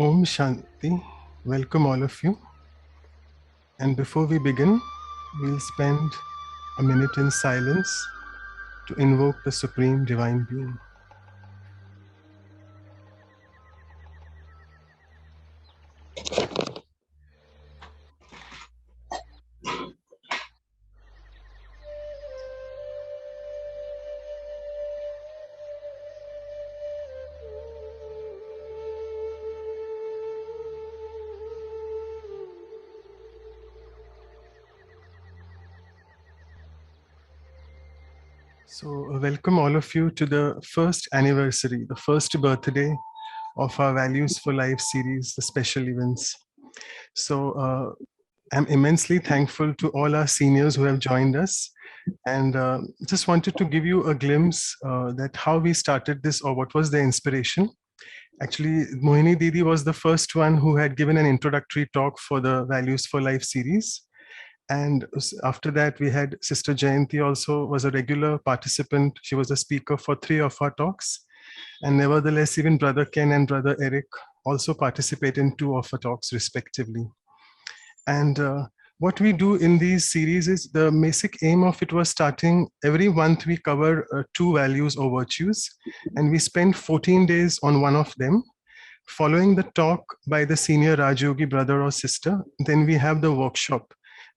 Om Shanti. Welcome all of you. And before we begin, we'll spend a minute in silence to invoke the Supreme Divine Being. So welcome all of you to the first anniversary, the first birthday of our Values for Life series, the special events. So I'm immensely thankful to all our seniors who have joined us, and just wanted to give you a glimpse that how we started this or what was the inspiration. Actually, Mohini Didi was the first one who had given an introductory talk for the Values for Life series. And after that, we had Sister Jayanti also was a regular participant. She was a speaker for 3 of our talks. And nevertheless, even Brother Ken and Brother Eric also participate in 2 of our talks respectively. And what we do in these series is the basic aim of it was starting every month we cover 2 values or virtues, and we spend 14 days on one of them. Following the talk by the senior Rajyogi brother or sister, then we have the workshop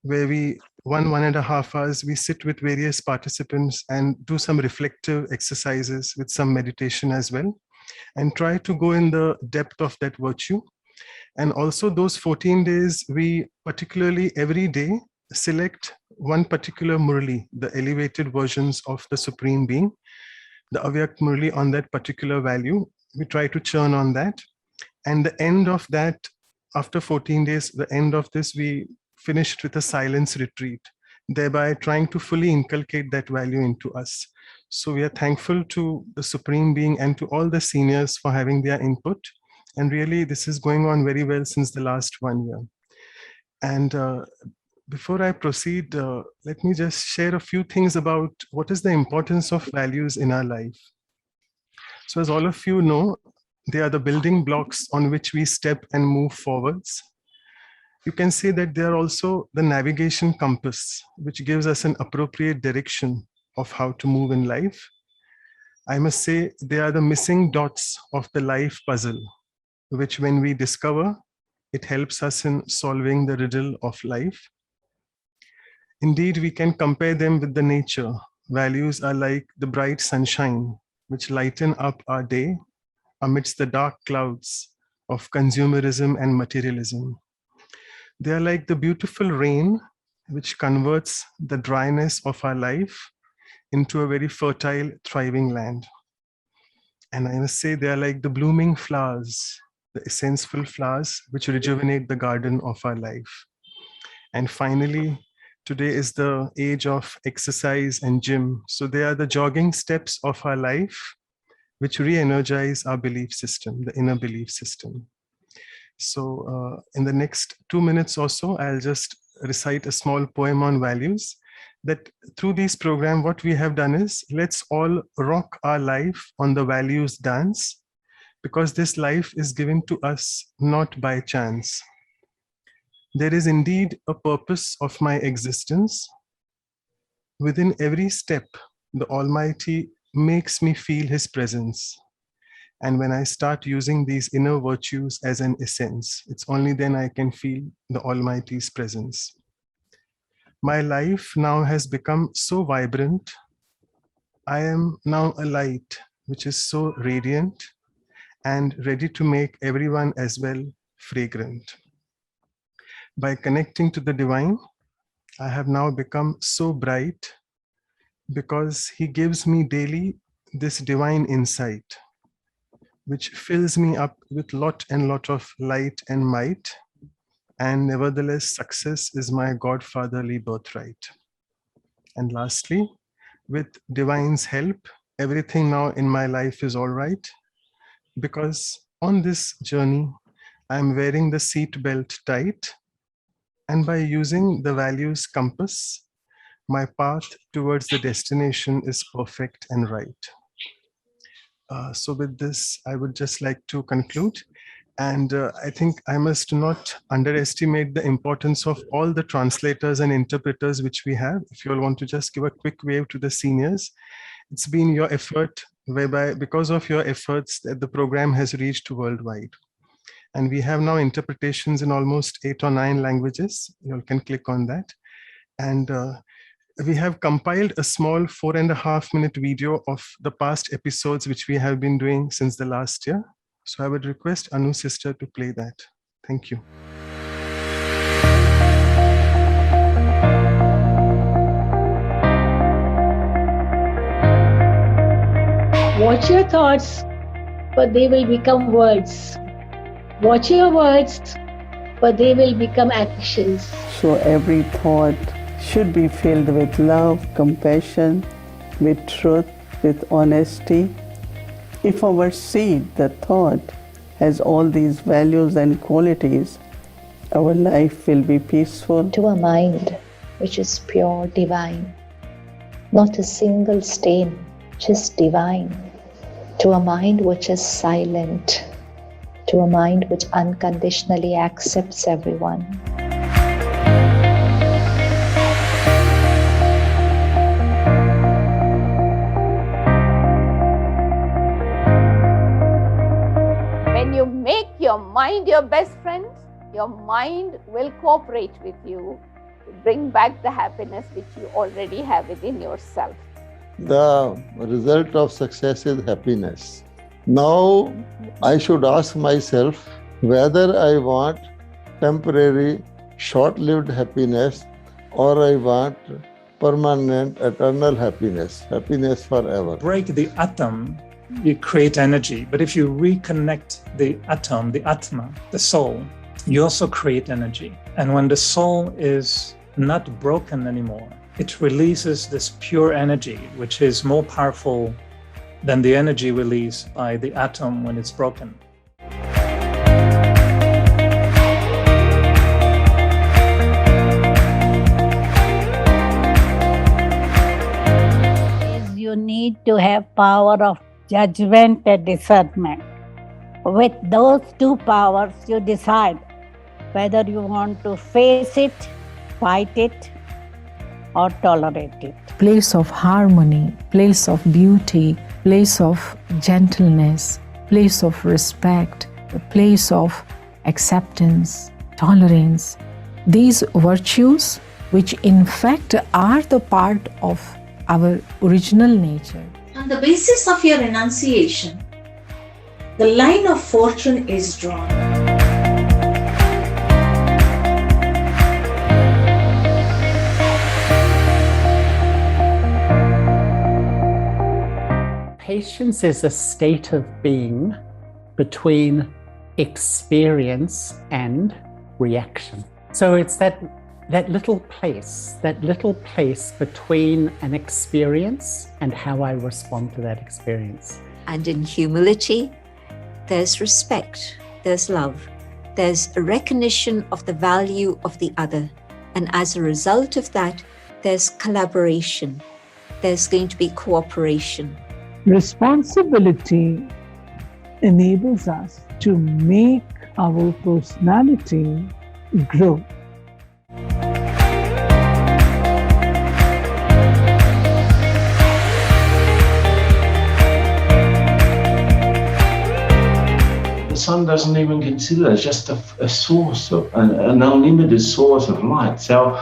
where we 1.5 hours we sit with various participants and do some reflective exercises with some meditation as well, and try to go in the depth of that virtue. And also those 14 days, we particularly every day select one particular Murli, the elevated versions of the Supreme Being, the Avyak Murli on that particular value. We try to churn on that. And the end of that, after 14 days, the end of this, we finished with a silence retreat, thereby trying to fully inculcate that value into us. So we are thankful to the Supreme Being and to all the seniors for having their input. And really, this is going on very well since the last 1 year. And before I proceed, let me just share a few things about what is the importance of values in our life. So as all of you know, they are the building blocks on which we step and move forwards. You can say that they are also the navigation compass, which gives us an appropriate direction of how to move in life. I must say they are the missing dots of the life puzzle, which when we discover, it helps us in solving the riddle of life. Indeed, we can compare them with the nature. Values are like the bright sunshine, which lighten up our day amidst the dark clouds of consumerism and materialism. They are like the beautiful rain, which converts the dryness of our life into a very fertile, thriving land. And I must say they are like the blooming flowers, the essential flowers which rejuvenate the garden of our life. And finally, today is the age of exercise and gym. So they are the jogging steps of our life, which re-energize our belief system, the inner belief system. So in the next 2 minutes or so, I'll just recite a small poem on values. That through this program, what we have done is, let's all rock our life on the values dance, because this life is given to us not by chance. There is indeed a purpose of my existence. Within every step, the Almighty makes me feel His presence. And when I start using these inner virtues as an essence, it's only then I can feel the Almighty's presence. My life now has become so vibrant. I am now a light which is so radiant and ready to make everyone as well fragrant. By connecting to the divine, I have now become so bright because He gives me daily this divine insight, which fills me up with lot of light and might. And nevertheless, success is my godfatherly birthright. And lastly, with divine's help, everything now in my life is all right, because on this journey, I'm wearing the seat belt tight, and by using the values compass, my path towards the destination is perfect and right. So with this, I would just like to conclude. And I think I must not underestimate the importance of all the translators and interpreters which we have. If you all want to just give a quick wave to the seniors, it's been your effort, whereby because of your efforts that the program has reached worldwide. And we have now interpretations in almost 8 or 9 languages. You all can click on that. And we have compiled a small 4.5-minute video of the past episodes which we have been doing since the last year. So I would request Anu sister to play that. Thank you. Watch your thoughts, but they will become words. Watch your words, but they will become actions. So every thought should be filled with love, compassion, with truth, with honesty. If our seed, the thought, has all these values and qualities, our life will be peaceful. To a mind which is pure divine, not a single stain, just divine. To a mind which is silent, to a mind which unconditionally accepts everyone. When you make your mind your best friend, your mind will cooperate with you to bring back the happiness which you already have within yourself. The result of success is happiness. Now, I should ask myself whether I want temporary, short-lived happiness or I want permanent, eternal happiness, happiness forever. Break the atom, you create energy. But if you reconnect the atom, the Atma, the soul, you also create energy. And when the soul is not broken anymore, it releases this pure energy, which is more powerful than the energy released by the atom when it's broken. You need to have power of judgment and discernment. With those two powers, you decide whether you want to face it, fight it, or tolerate it. Place of harmony, place of beauty, place of gentleness, place of respect, a place of acceptance, tolerance. These virtues, which in fact are the part of our original nature. On the basis of your renunciation, the line of fortune is drawn. Patience is a state of being between experience and reaction. So it's that little place between an experience and how I respond to that experience. And in humility, there's respect, there's love, there's a recognition of the value of the other. And as a result of that, there's collaboration, there's going to be cooperation. Responsibility enables us to make our personality grow. The sun doesn't even consider it as just a source of an unlimited source of light. So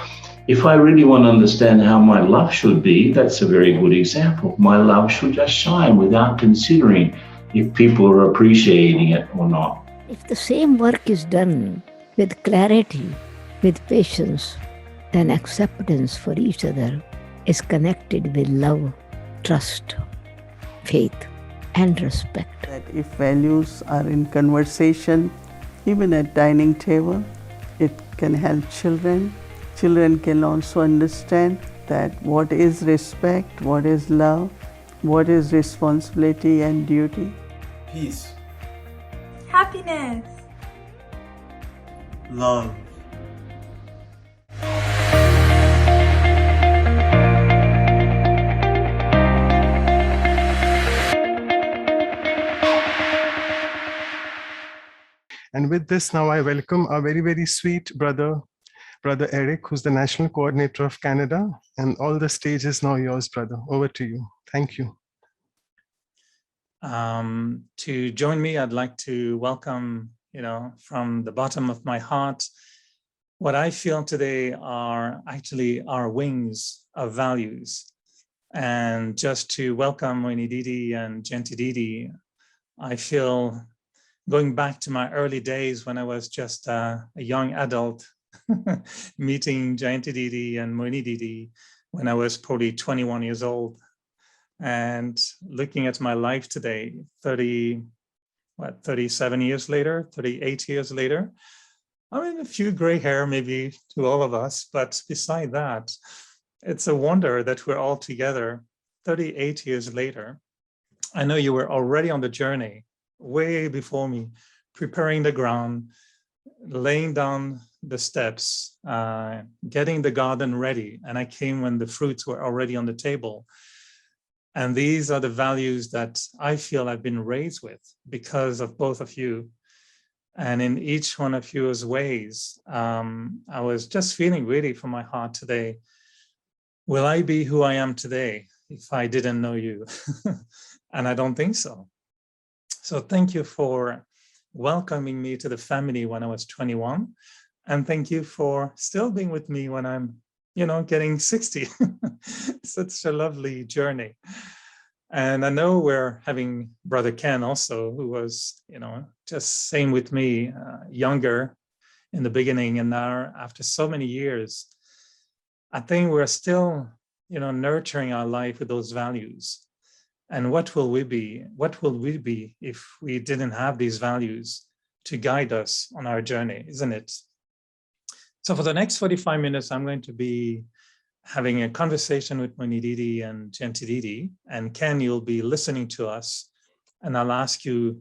if I really want to understand how my love should be, that's a very good example. My love should just shine without considering if people are appreciating it or not. If the same work is done with clarity, with patience, then acceptance for each other is connected with love, trust, faith, and respect. That if values are in conversation, even at dining table, it can help children. Children can also understand that what is respect, what is love, what is responsibility and duty. Peace. Happiness. Love. And with this, now I welcome our very, very sweet brother Eric, who's the National Coordinator of Canada. And all the stage is now yours, brother. Over to you. Thank you. To join me, I'd like to welcome, from the bottom of my heart, what I feel today are actually our wings of values. And just to welcome Moini Didi and Jayenti Didi, I feel going back to my early days when I was just a young adult, meeting Jayenti Didi and Moini Didi when I was probably 21 years old. And looking at my life today, 37 years later, 38 years later, I mean, a few gray hair maybe to all of us, but beside that, it's a wonder that we're all together 38 years later. I know you were already on the journey way before me, preparing the ground, laying down the steps, getting the garden ready. And I came when the fruits were already on the table. And these are the values that I feel I've been raised with because of both of you. And in each one of you's ways, I was just feeling really from my heart today, will I be who I am today if I didn't know you? And I don't think so. So thank you for welcoming me to the family when I was 21. And thank you for still being with me when I'm, getting 60. Such a lovely journey. And I know we're having Brother Ken also, who was, just same with me, younger in the beginning. And now after so many years, I think we're still, nurturing our life with those values. And what will we be? What will we be if we didn't have these values to guide us on our journey, isn't it? So for the next 45 minutes, I'm going to be having a conversation with Moini Didi and Jayenti Didi. And Ken, you'll be listening to us. And I'll ask you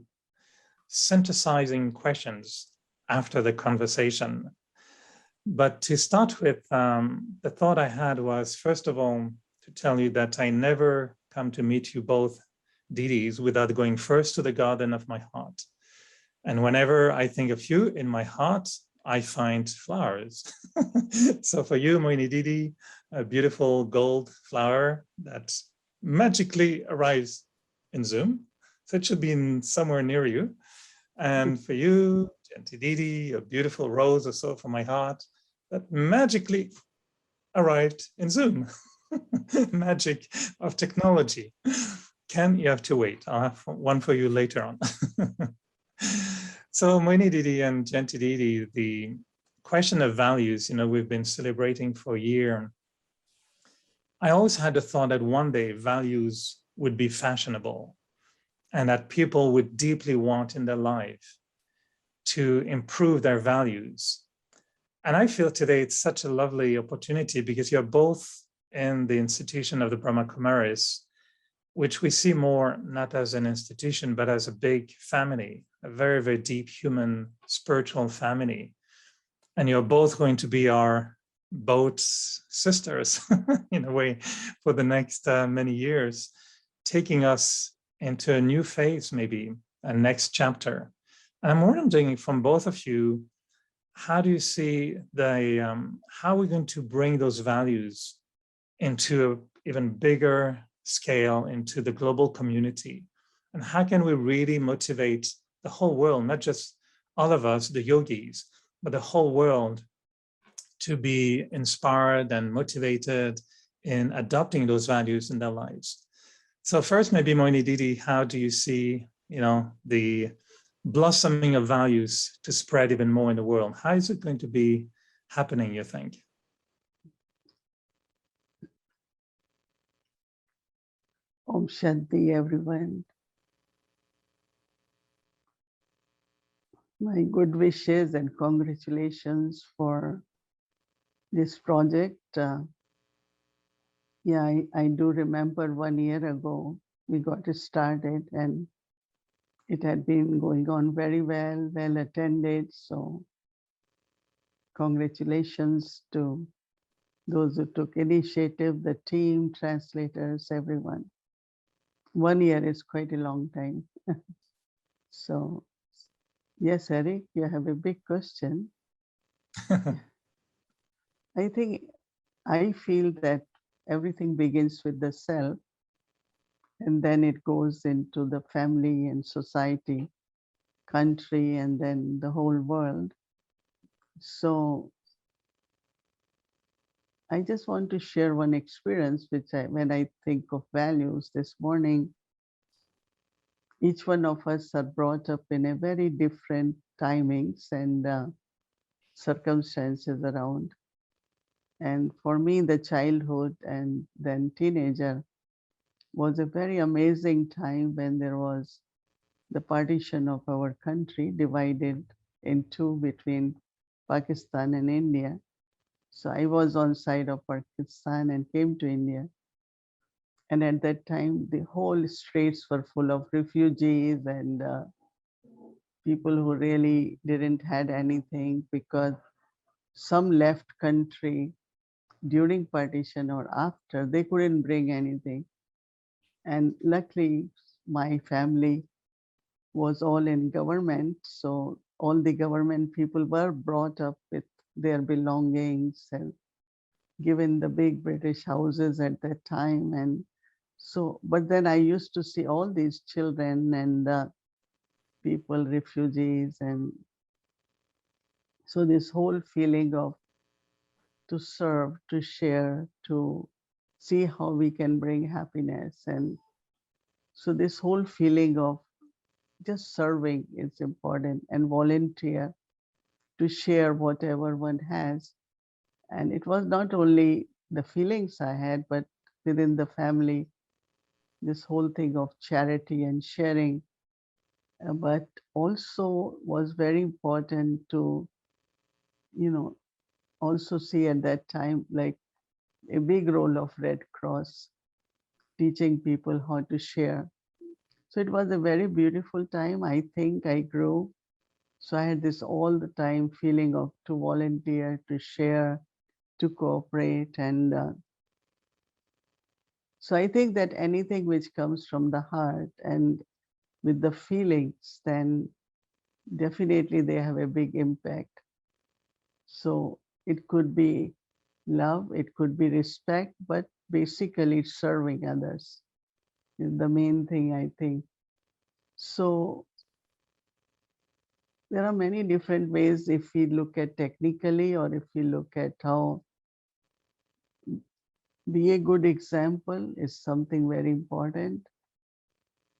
synthesizing questions after the conversation. But to start with, the thought I had was, first of all, to tell you that I never come to meet you both Didis without going first to the garden of my heart. And whenever I think of you in my heart, I find flowers. So for you, Moini Didi, a beautiful gold flower that magically arrives in Zoom. So it should be somewhere near you. And for you, Jayenti Didi, a beautiful rose or so from my heart that magically arrived in Zoom. Magic of technology. Ken, you have to wait. I'll have one for you later on. So Moini Didi and Jayenti Didi, the question of values, we've been celebrating for a year. I always had the thought that one day values would be fashionable and that people would deeply want in their life to improve their values. And I feel today it's such a lovely opportunity because you're both in the institution of the Brahma Kumaris, which we see more not as an institution, but as a big family, a very, very deep human spiritual family. And you're both going to be our boat sisters in a way for the next many years, taking us into a new phase, maybe a next chapter. And I'm wondering from both of you, how do you see how are we going to bring those values into an even bigger scale, into the global community? And how can we really motivate the whole world, not just all of us, the yogis, but the whole world to be inspired and motivated in adopting those values in their lives? So first, maybe Moini Didi, how do you see, the blossoming of values to spread even more in the world? How is it going to be happening, you think? Om Shanti, everyone. My good wishes and congratulations for this project. I do remember 1 year ago, we got it started and it had been going on very well attended. So congratulations to those who took initiative, the team, translators, everyone. 1 year is quite a long time. So Yes, Eric, you have a big question. I think I feel that everything begins with the self and then it goes into the family and society, country, and then the whole world. So I just want to share one experience, when I think of values this morning, each one of us are brought up in a very different timings and circumstances around. And for me, the childhood and then teenager was a very amazing time when there was the partition of our country divided in two between Pakistan and India. So I was on side of Pakistan and came to India. And at that time, the whole streets were full of refugees and people who really didn't had anything because some left country during partition or after. They couldn't bring anything. And luckily, my family was all in government. So all the government people were brought up with their belongings and given the big British houses at that time. And so, but then I used to see all these children and people, refugees. And so this whole feeling of to serve, to share, to see how we can bring happiness. And so this whole feeling of just serving is important and volunteer to share whatever one has. And it was not only the feelings I had, but within the family, this whole thing of charity and sharing, but also was very important to, also see at that time, like a big role of Red Cross, teaching people how to share. So it was a very beautiful time. I think I grew. So I had this all the time feeling of to volunteer, to share, to cooperate. And so I think that anything which comes from the heart and with the feelings, then definitely they have a big impact. So it could be love, it could be respect, but basically serving others is the main thing, I think. So there are many different ways if we look at technically or if we look at how be a good example is something very important.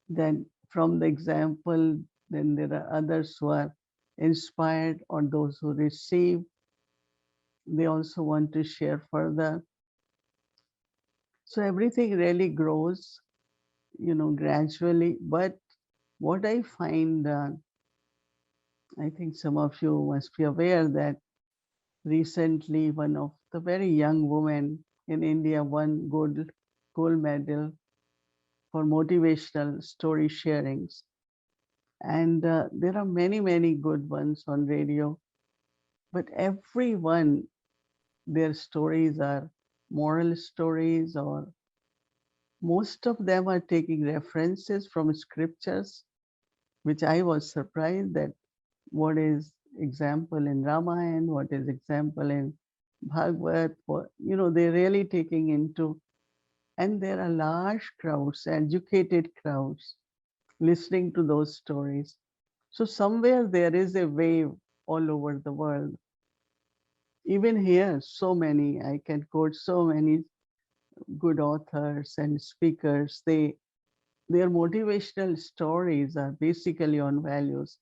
Then from the example, then there are others who are inspired or those who receive. They also want to share further. So everything really grows, gradually. But what I find, I think some of you must be aware that recently one of the very young women in India won gold medal for motivational story sharings. And there are many, many good ones on radio, but everyone, their stories are moral stories, or most of them are taking references from scriptures, which I was surprised that what is example in Ramayana, what is example in Bhagavad, they're really taking into, and there are large crowds, educated crowds listening to those stories. So somewhere there is a wave all over the world. Even here, so many, I can quote so many good authors and speakers. Their motivational stories are basically on values.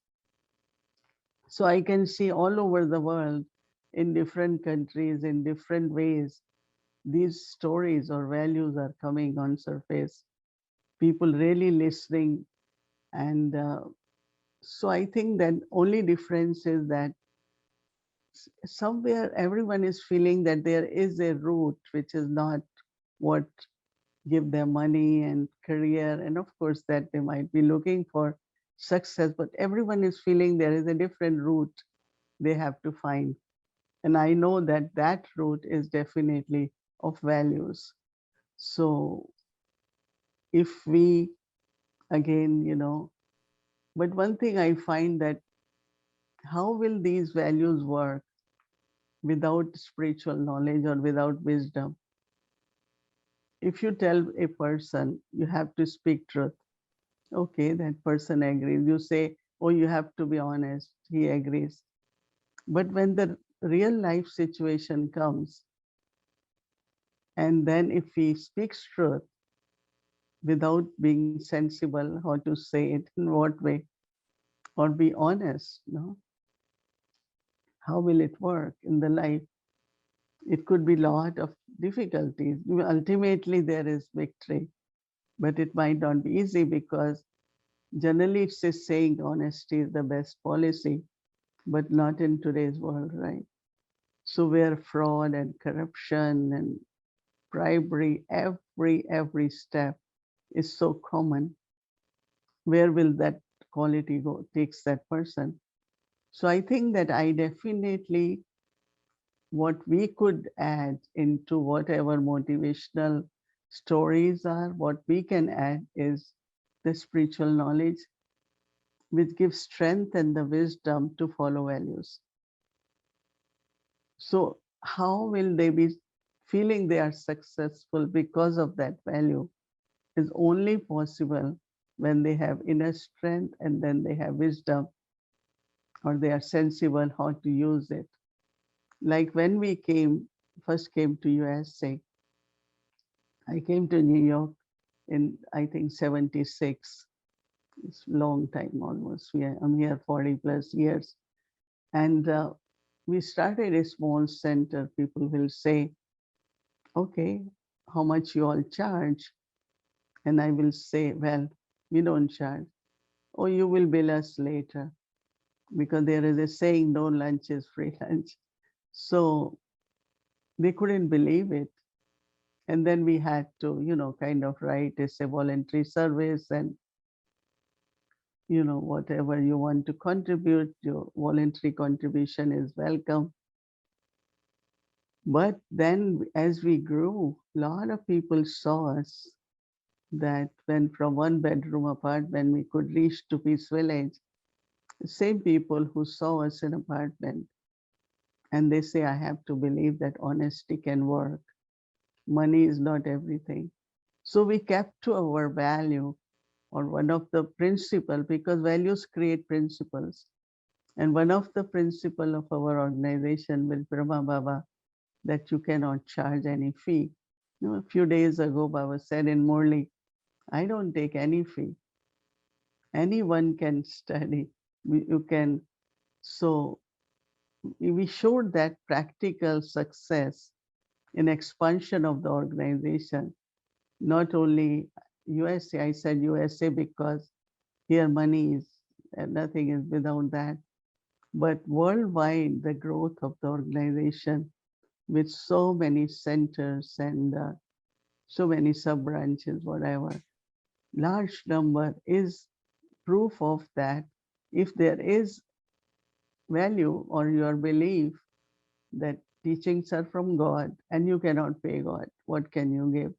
So I can see all over the world, in different countries, in different ways, these stories or values are coming on surface. People really listening. And so I think that only difference is that somewhere everyone is feeling that there is a route which is not what give them money and career, and of course that they might be looking for success, but everyone is feeling there is a different route they have to find. And I know that that route is definitely of values. So if we again, but one thing I find that how will these values work without spiritual knowledge or without wisdom? If you tell a person you have to speak truth, okay, that person agrees. You say, oh, you have to be honest, he agrees. But when the real life situation comes, and then if he speaks truth without being sensible, how to say it, in what way, or be honest, no? How will it work in the life? It could be lot of difficulties. Ultimately, there is victory, but it might not be easy because generally it's a saying honesty is the best policy, but not in today's world, right? So where fraud and corruption and bribery, every step is so common, where will that quality go, takes that person? So I think that I definitely, what we could add into whatever motivational stories are, what we can add is the spiritual knowledge, which gives strength and the wisdom to follow values. So how will they be feeling they are successful because of that value is only possible when they have inner strength and then they have wisdom, or they are sensible how to use it. Like when we first came to USA, I came to New York in, I think, 76. It's a long time almost. I'm here 40 plus years. And we started a small center. People will say, okay, how much you all charge? And I will say, well, we don't charge. Oh, you will bill us later. Because there is a saying, no lunch is free lunch. So they couldn't believe it. And then we had to, kind of write as a voluntary service, and, whatever you want to contribute, your voluntary contribution is welcome. But then as we grew, a lot of people saw us that when from one bedroom apartment we could reach to Peace Village, the same people who saw us in apartment, and they say, I have to believe that honesty can work. Money is not everything. So we kept to our value, or one of the principles, because values create principles. And one of the principles of our organization with Brahma Baba, that you cannot charge any fee. A few days ago, Baba said in Murli, I don't take any fee. Anyone can study. You can. So we showed that practical success in expansion of the organization. Not only USA, I said USA because here money is, nothing is without that. But worldwide, the growth of the organization with so many centers and so many sub-branches, whatever, large number is proof of that. If there is value or your belief that teachings are from God and you cannot pay God, what can you give?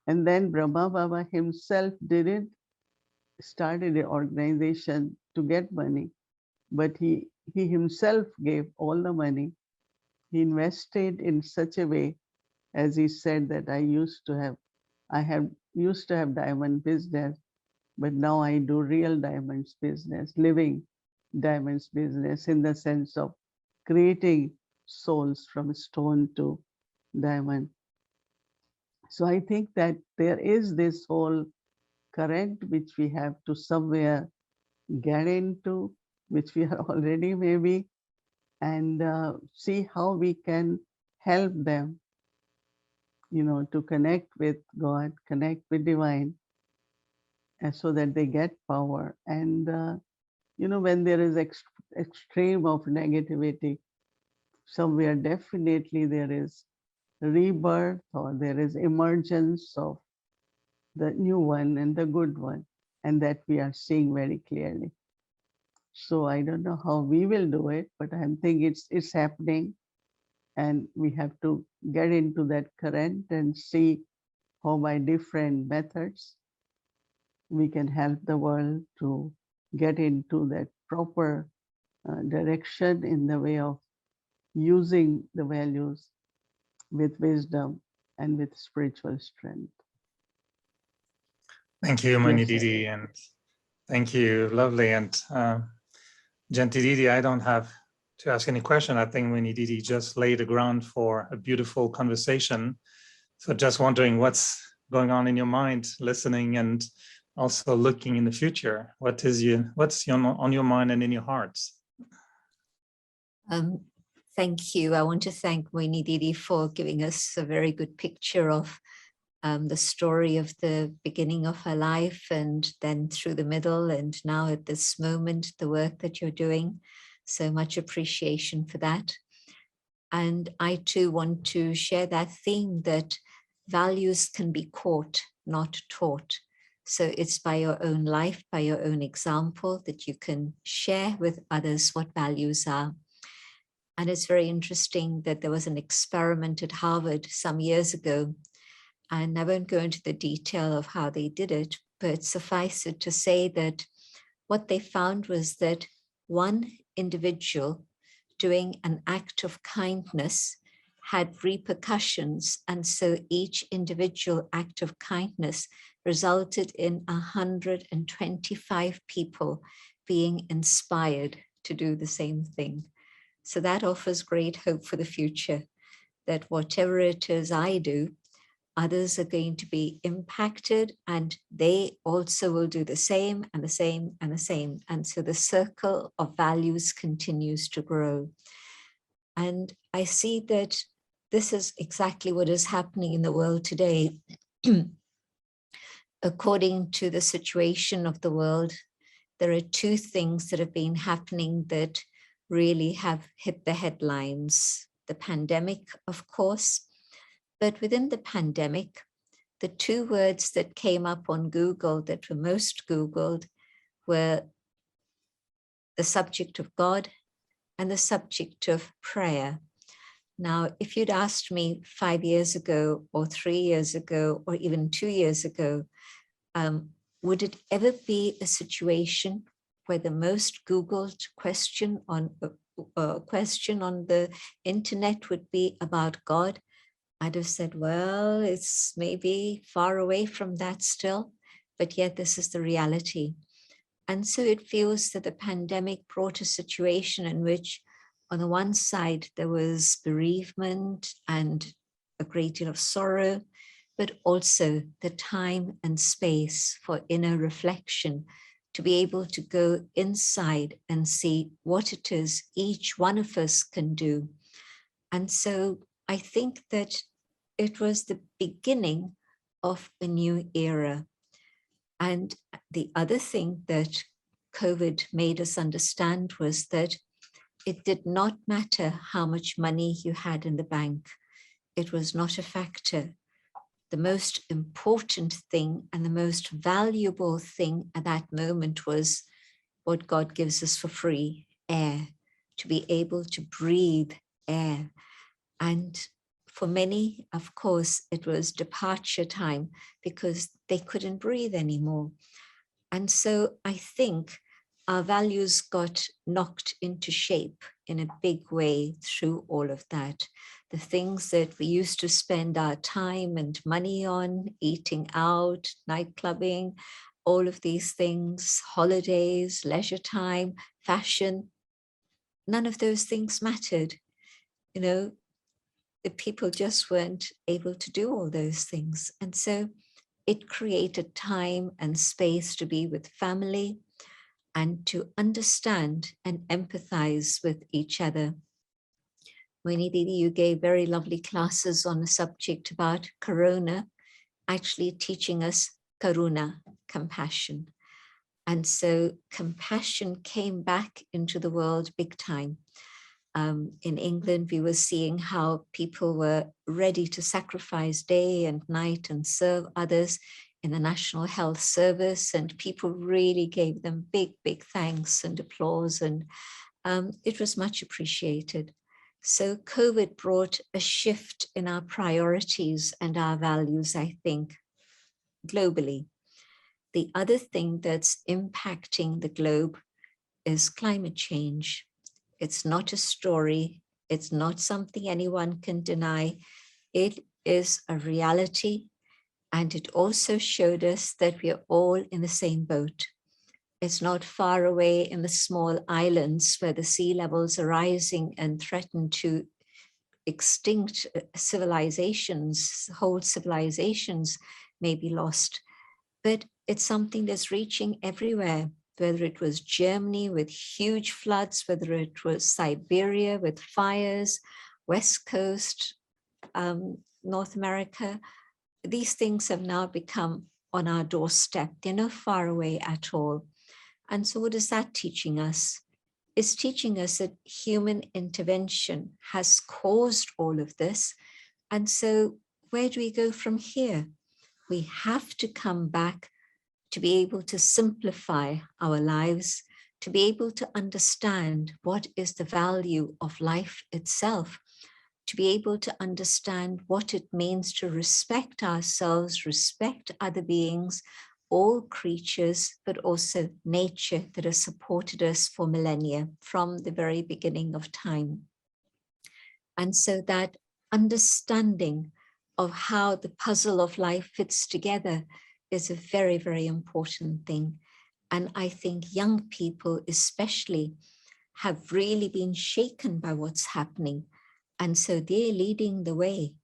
And then Brahma Baba himself didn't started an organization to get money, but he himself gave all the money. He invested in such a way, as he said, that I used to have diamond business, but now I do real diamonds business, living diamonds business, in the sense of creating souls from stone to diamond. So I think that there is this whole current which we have to somewhere get into, which we are already maybe, and see how we can help them, to connect with God, connect with divine, and so that they get power. And, when there is extreme of negativity, somewhere definitely there is rebirth, or there is emergence of the new one and the good one, and that we are seeing very clearly. So I don't know how we will do it, but I think it's happening, and we have to get into that current and see how by different methods we can help the world to get into that proper direction in the way of using the values with wisdom and with spiritual strength. Thank you, Moni Didi, and thank you, lovely. And Janti Didi, I don't have to ask any question. I think Moni Didi just laid the ground for a beautiful conversation. So just wondering what's going on in your mind, listening and also looking in the future. What's on your mind and in your hearts? Thank you. I want to thank Moni Didi for giving us a very good picture of the story of the beginning of her life, and then through the middle, and now at this moment, the work that you're doing. So much appreciation for that. And I too want to share that theme that values can be caught, not taught. So it's by your own life, by your own example, that you can share with others what values are. And it's very interesting that there was an experiment at Harvard some years ago, and I won't go into the detail of how they did it, but suffice it to say that what they found was that one individual doing an act of kindness had repercussions. And so each individual act of kindness resulted in 125 people being inspired to do the same thing. So that offers great hope for the future, that whatever it is I do, others are going to be impacted, and they also will do the same and the same and the same. And so the circle of values continues to grow. And I see that this is exactly what is happening in the world today. According to the situation of the world, there are two things that have been happening that really have hit the headlines. The pandemic, of course, but within the pandemic, the two words that came up on Google that were most Googled were the subject of God and the subject of prayer. Now, if you'd asked me 5 years ago or 3 years ago or even 2 years ago, would it ever be a situation where the most Googled question on the internet would be about God? I'd have said, well, it's maybe far away from that still, but yet this is the reality. And so it feels that the pandemic brought a situation in which, on the one side, there was bereavement and a great deal of sorrow, but also the time and space for inner reflection, to be able to go inside and see what it is each one of us can do. And so I think that it was the beginning of a new era. And the other thing that COVID made us understand was that it did not matter how much money you had in the bank. It was not a factor. The most important thing and the most valuable thing at that moment was what God gives us for free, air, to be able to breathe air. And for many, of course, it was departure time because they couldn't breathe anymore. And so I think our values got knocked into shape in a big way through all of that. The things that we used to spend our time and money on, eating out, night clubbing, all of these things, holidays, leisure time, fashion, none of those things mattered. You know, the people just weren't able to do all those things. And so it created time and space to be with family and to understand and empathize with each other. Moni Didi, you gave very lovely classes on a subject about Corona, actually teaching us Karuna, compassion. And so compassion came back into the world big time. In England, we were seeing how people were ready to sacrifice day and night and serve others in the National Health Service, and people really gave them big, big thanks and applause, and it was much appreciated. So COVID brought a shift in our priorities and our values, I think, globally. The other thing that's impacting the globe is climate change. It's not a story. It's not something anyone can deny. It is a reality. And it also showed us that we are all in the same boat. It's not far away in the small islands where the sea levels are rising and threaten to extinct civilizations, whole civilizations may be lost. But it's something that's reaching everywhere, whether it was Germany with huge floods, whether it was Siberia with fires, West Coast, North America. These things have now become on our doorstep. They're not far away at all. And so what is that teaching us? It's teaching us that human intervention has caused all of this. And so where do we go from here? We have to come back to be able to simplify our lives, to be able to understand what is the value of life itself, to be able to understand what it means to respect ourselves, respect other beings, all creatures, but also nature that has supported us for millennia from the very beginning of time. And so that understanding of how the puzzle of life fits together is a very, very important thing. And I think young people especially have really been shaken by what's happening. And so they're leading the way.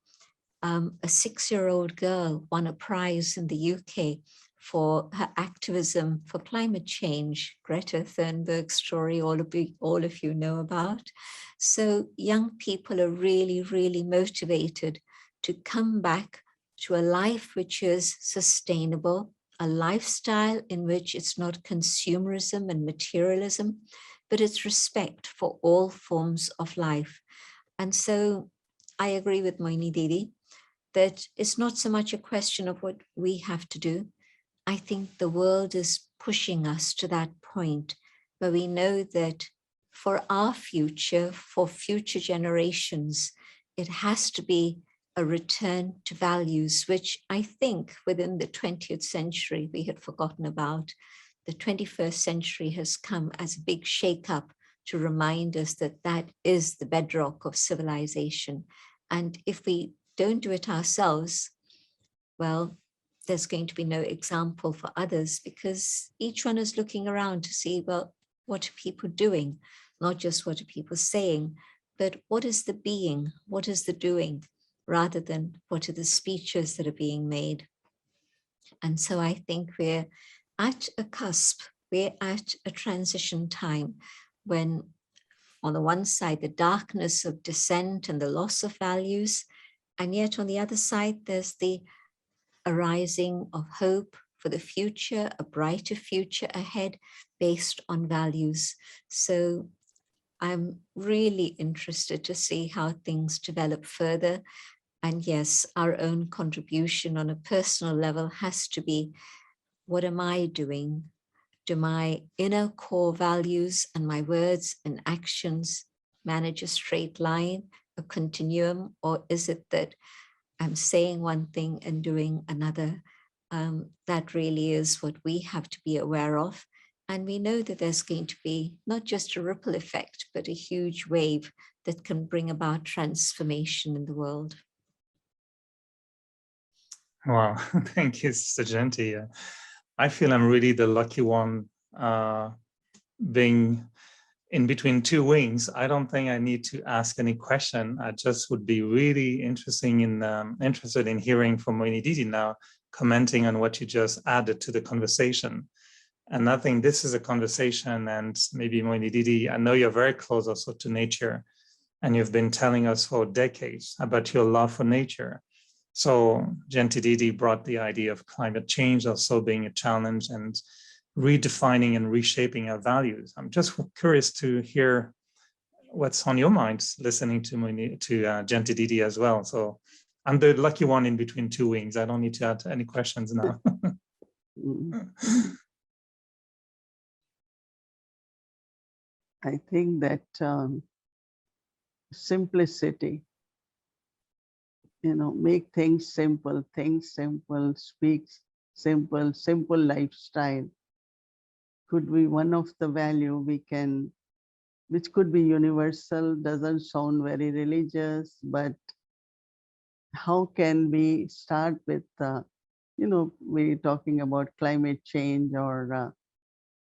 A 6-year-old girl won a prize in the UK for her activism for climate change. Greta Thunberg's story, all of you know about. So young people are really, really motivated to come back to a life which is sustainable, a lifestyle in which it's not consumerism and materialism, but it's respect for all forms of life. And so I agree with Moini Didi that it's not so much a question of what we have to do. I think the world is pushing us to that point where we know that for our future, for future generations, it has to be a return to values, which I think within the 20th century we had forgotten about. The 21st century has come as a big shake-up to remind us that that is the bedrock of civilization. And if we don't do it ourselves, well, there's going to be no example for others, because each one is looking around to see, well, what are people doing? Not just what are people saying, but what is the being? What is the doing? Rather than what are the speeches that are being made. And so I think we're at a cusp, we're at a transition time when on the one side, the darkness of dissent and the loss of values, and yet on the other side, there's the arising of hope for the future, a brighter future ahead based on values. So I'm really interested to see how things develop further. And yes, our own contribution on a personal level has to be, what am I doing? Do my inner core values and my words and actions manage a straight line, a continuum, or is it that I'm saying one thing and doing another? That really is what we have to be aware of. And we know that there's going to be not just a ripple effect, but a huge wave that can bring about transformation in the world. Wow, thank you, Sister Genti. I feel I'm really the lucky one being in between two wings. I don't think I need to ask any question. I just would be really interested in hearing from Moini Didi now, commenting on what you just added to the conversation. And I think this is a conversation, and maybe Moini Didi, I know you're very close also to nature, and you've been telling us for decades about your love for nature. So Genti Didi brought the idea of climate change also being a challenge and redefining and reshaping our values. I'm just curious to hear what's on your mind listening to Genti Didi as well. So I'm the lucky one in between two wings. I don't need to add any questions now. I think that simplicity, make things simple, speak simple lifestyle could be one of the value we can which could be universal, doesn't sound very religious, but how can we start with, we're talking about climate change or,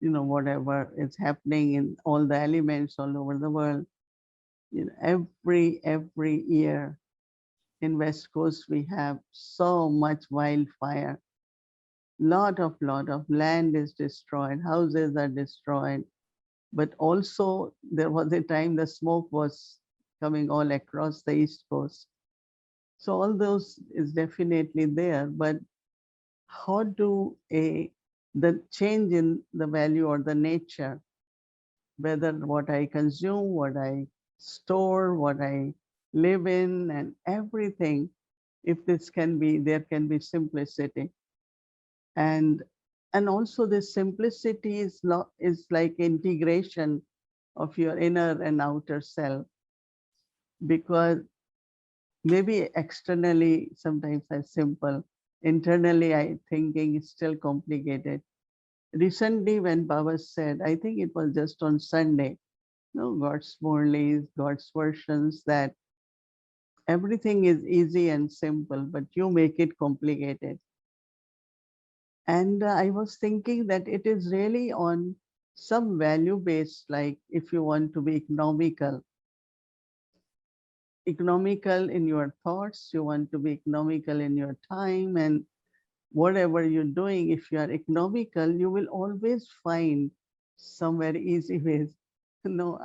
whatever is happening in all the elements all over the world. Every year in West Coast, we have so much wildfire. Lot of land is destroyed, houses are destroyed, but also there was a time the smoke was coming all across the East Coast. So all those is definitely there, but how do the change in the value or the nature, whether what I consume, what I store, what I live in, and everything, if this can be, there can be simplicity. And also this simplicity is like integration of your inner and outer self, because maybe externally sometimes I'm simple, internally I thinking is still complicated. Recently when Baba said, I think it was just on Sunday, God's Murlis, God's versions, that everything is easy and simple, but you make it complicated. And I was thinking that it is really on some value based, like if you want to be economical in your thoughts, you want to be economical in your time, and whatever you're doing, if you are economical, you will always find some very easy ways. No,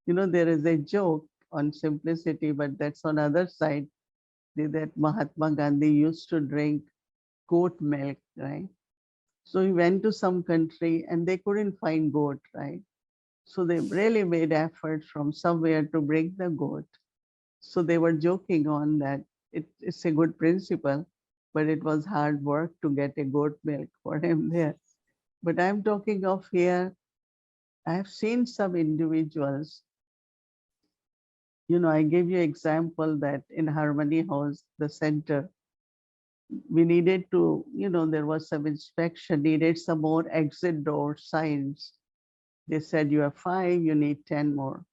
there is a joke on simplicity, but that's on other side, that Mahatma Gandhi used to drink goat milk, right? So he went to some country and they couldn't find goat, right? So they really made effort from somewhere to bring the goat. So they were joking on that it's a good principle, but it was hard work to get a goat milk for him there. But I'm talking of here, I have seen some individuals, I gave you example that in Harmony House, the center, we needed to, there was some inspection, needed some more exit door signs. They said you have 5, you need 10 more.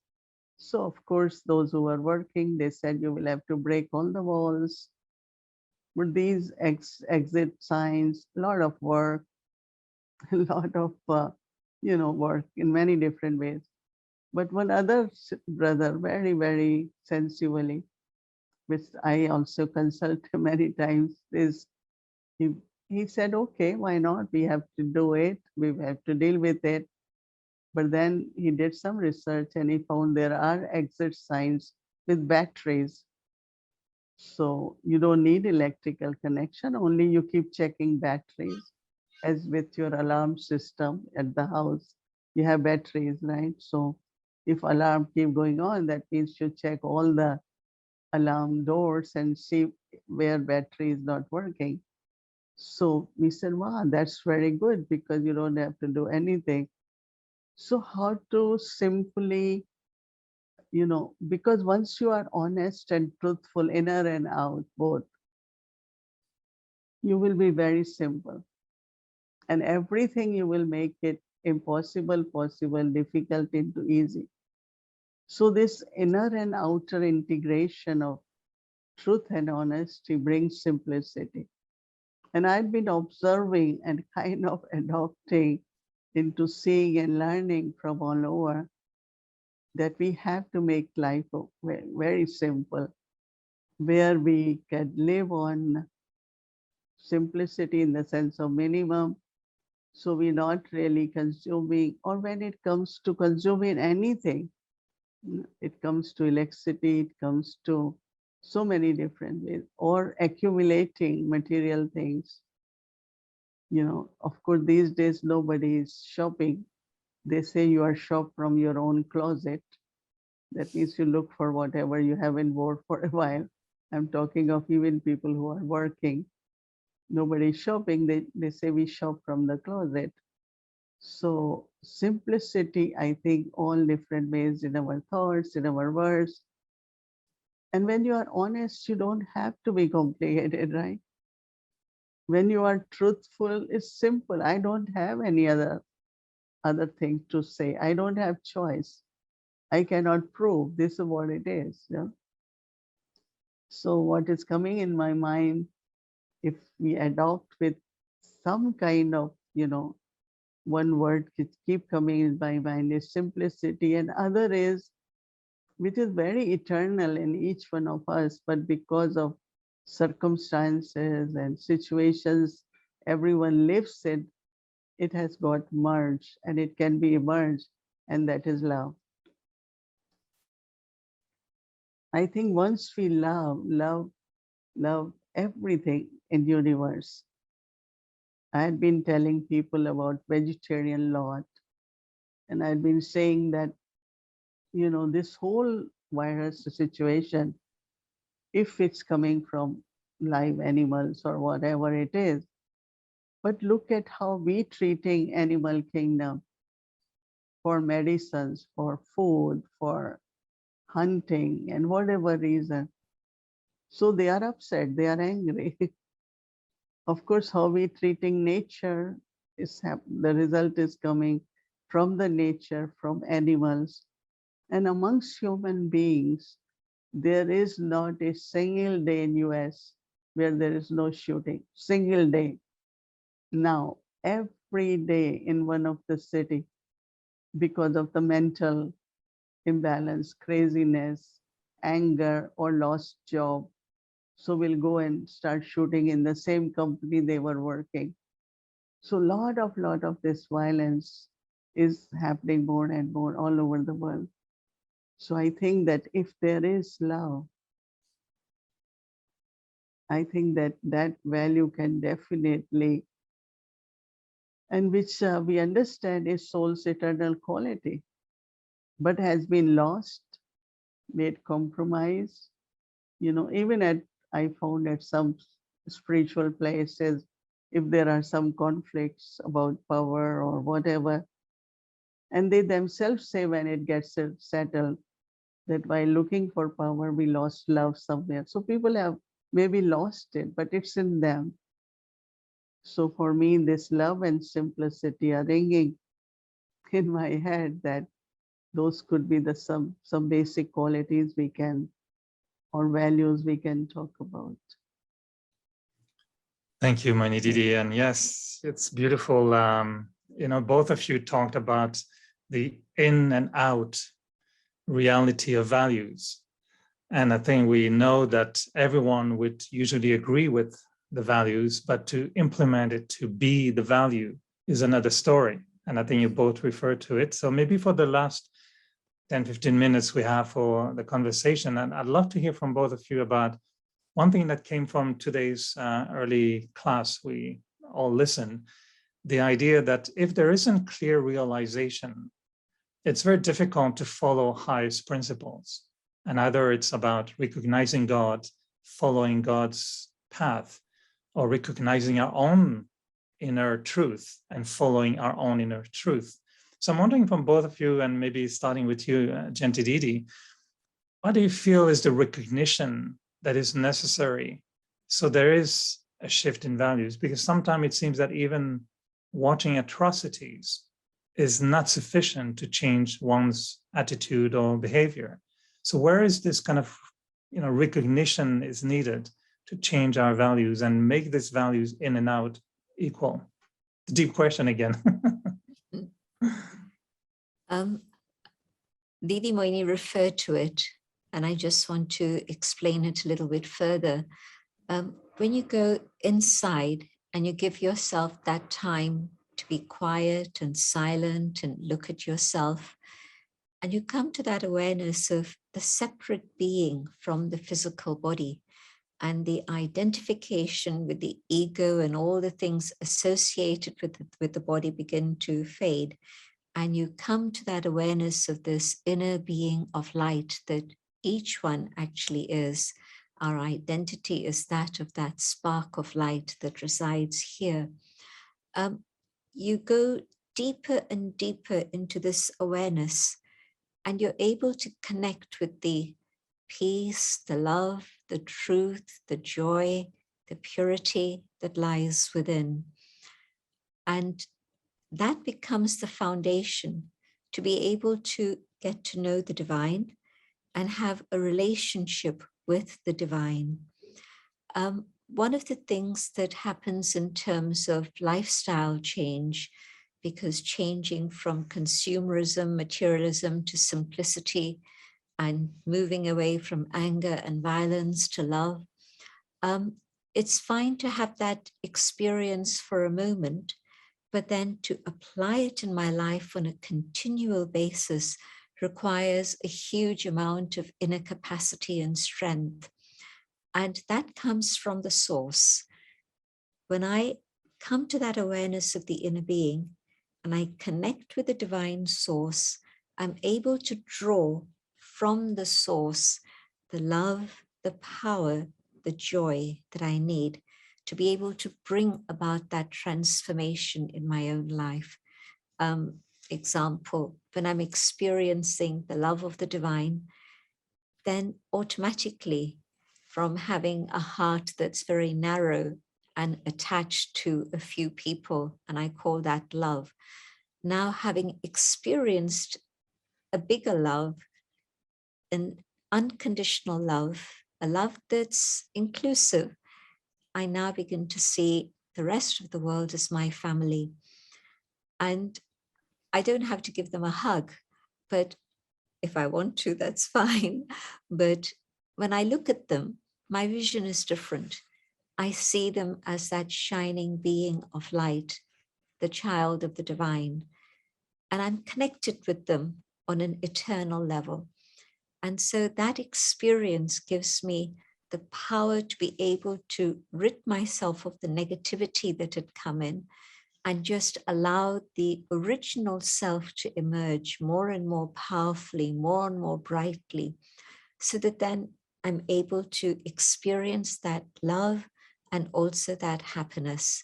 So of course, those who were working, they said you will have to break all the walls. But these exit signs, a lot of work, a lot of, work in many different ways. But one other brother, very, very sensibly, which I also consult many times, is he said, okay, why not? We have to do it. We have to deal with it. But then he did some research and he found there are exit signs with batteries. So you don't need electrical connection, only you keep checking batteries. As with your alarm system at the house, you have batteries, right? So if alarm keep going on, that means you check all the alarm doors and see where battery is not working. So we said, wow, that's very good because you don't have to do anything. So how to simply, because once you are honest and truthful, inner and out, both, you will be very simple. And everything you will make it impossible, possible, difficult into easy. So this inner and outer integration of truth and honesty brings simplicity. And I've been observing and kind of adopting into seeing and learning from all over that we have to make life very, very simple, where we can live on simplicity in the sense of minimum. So we're not really consuming, or when it comes to consuming anything, it comes to electricity, it comes to so many different ways, or accumulating material things. Of course, these days nobody is shopping. They say you are shop from your own closet. That means you look for whatever you haven't worn for a while. I'm talking of even people who are working. Nobody's shopping. They say we shop from the closet. So simplicity, I think, all different ways in our thoughts, in our words. And when you are honest, you don't have to be complicated, right? When you are truthful, it's simple. I don't have any other thing to say. I don't have choice. I cannot prove this is what it is. Yeah? So what is coming in my mind, if we adopt with some kind of, one word keep coming in my mind is simplicity, and other is, which is very eternal in each one of us, but because of circumstances and situations everyone lives in, it has got merged and it can be emerged, and that is love. I think once we love everything in universe. I had been telling people about vegetarian lot, and I'd been saying that, this whole virus situation, if it's coming from live animals or whatever it is, but look at how we treating animal kingdom for medicines, for food, for hunting, and whatever reason. So they are upset, they are angry. Of course, how we treating nature is the result is coming from the nature, from animals. And amongst human beings, there is not a single day in US where there is no shooting, single day. Now, every day in one of the city, because of the mental imbalance, craziness, anger, or lost job, so we'll go and start shooting in the same company they were working. So lot of this violence is happening more and more all over the world. So I think that if there is love, I think that that value can definitely, and which we understand is soul's eternal quality, but has been lost, made compromise. Even I found at some spiritual places, if there are some conflicts about power or whatever, and they themselves say when it gets settled, that while looking for power, we lost love somewhere. So people have maybe lost it, but it's in them. So for me, this love and simplicity are ringing in my head, that those could be the some basic qualities we can, or values we can talk about. Thank you, Mani Didi. And yes, it's beautiful. Both of you talked about the in and out reality of values. And I think we know that everyone would usually agree with the values, but to implement it, to be the value, is another story. And I think you both referred to it. So maybe for the last 10, 15 minutes we have for the conversation, and I'd love to hear from both of you about one thing that came from today's early class. We all listened, the idea that if there isn't clear realization, it's very difficult to follow highest principles. And either it's about recognizing God, following God's path, or recognizing our own inner truth and following our own inner truth. So I'm wondering from both of you, and maybe starting with you, Jayanta Didi, what do you feel is the recognition that is necessary so there is a shift in values? Because sometimes it seems that even watching atrocities is not sufficient to change one's attitude or behavior. So where is this kind of recognition is needed to change our values and make these values in and out equal? The deep question again. Didi Moini referred to it, and I just want to explain it a little bit further. When you go inside and you give yourself that time to be quiet and silent and look at yourself, and you come to that awareness of the separate being from the physical body, and the identification with the ego and all the things associated with the body begin to fade. And you come to that awareness of this inner being of light that each one actually is. Our identity is that of that spark of light that resides here. You go deeper and deeper into this awareness, and you're able to connect with the peace, the love, the truth, the joy, the purity that lies within. And that becomes the foundation to be able to get to know the divine and have a relationship with the divine. One of the things that happens in terms of lifestyle change, because changing from consumerism, materialism to simplicity and moving away from anger and violence to love, it's fine to have that experience for a moment, but then to apply it in my life on a continual basis requires a huge amount of inner capacity and strength. And that comes from the source. When I come to that awareness of the inner being and I connect with the divine source, I'm able to draw from the source the love, the power, the joy that I need to be able to bring about that transformation in my own life. Example, when I'm experiencing the love of the divine, then automatically, from having a heart that's very narrow and attached to a few people, and I call that love, now having experienced a bigger love, an unconditional love, a love that's inclusive, I now begin to see the rest of the world as my family. And I don't have to give them a hug, but if I want to, that's fine. But when I look at them, my vision is different. I see them as that shining being of light, the child of the divine, and I'm connected with them on an eternal level. And so that experience gives me the power to be able to rid myself of the negativity that had come in and just allow the original self to emerge more and more powerfully, more and more brightly, so that then I'm able to experience that love and also that happiness.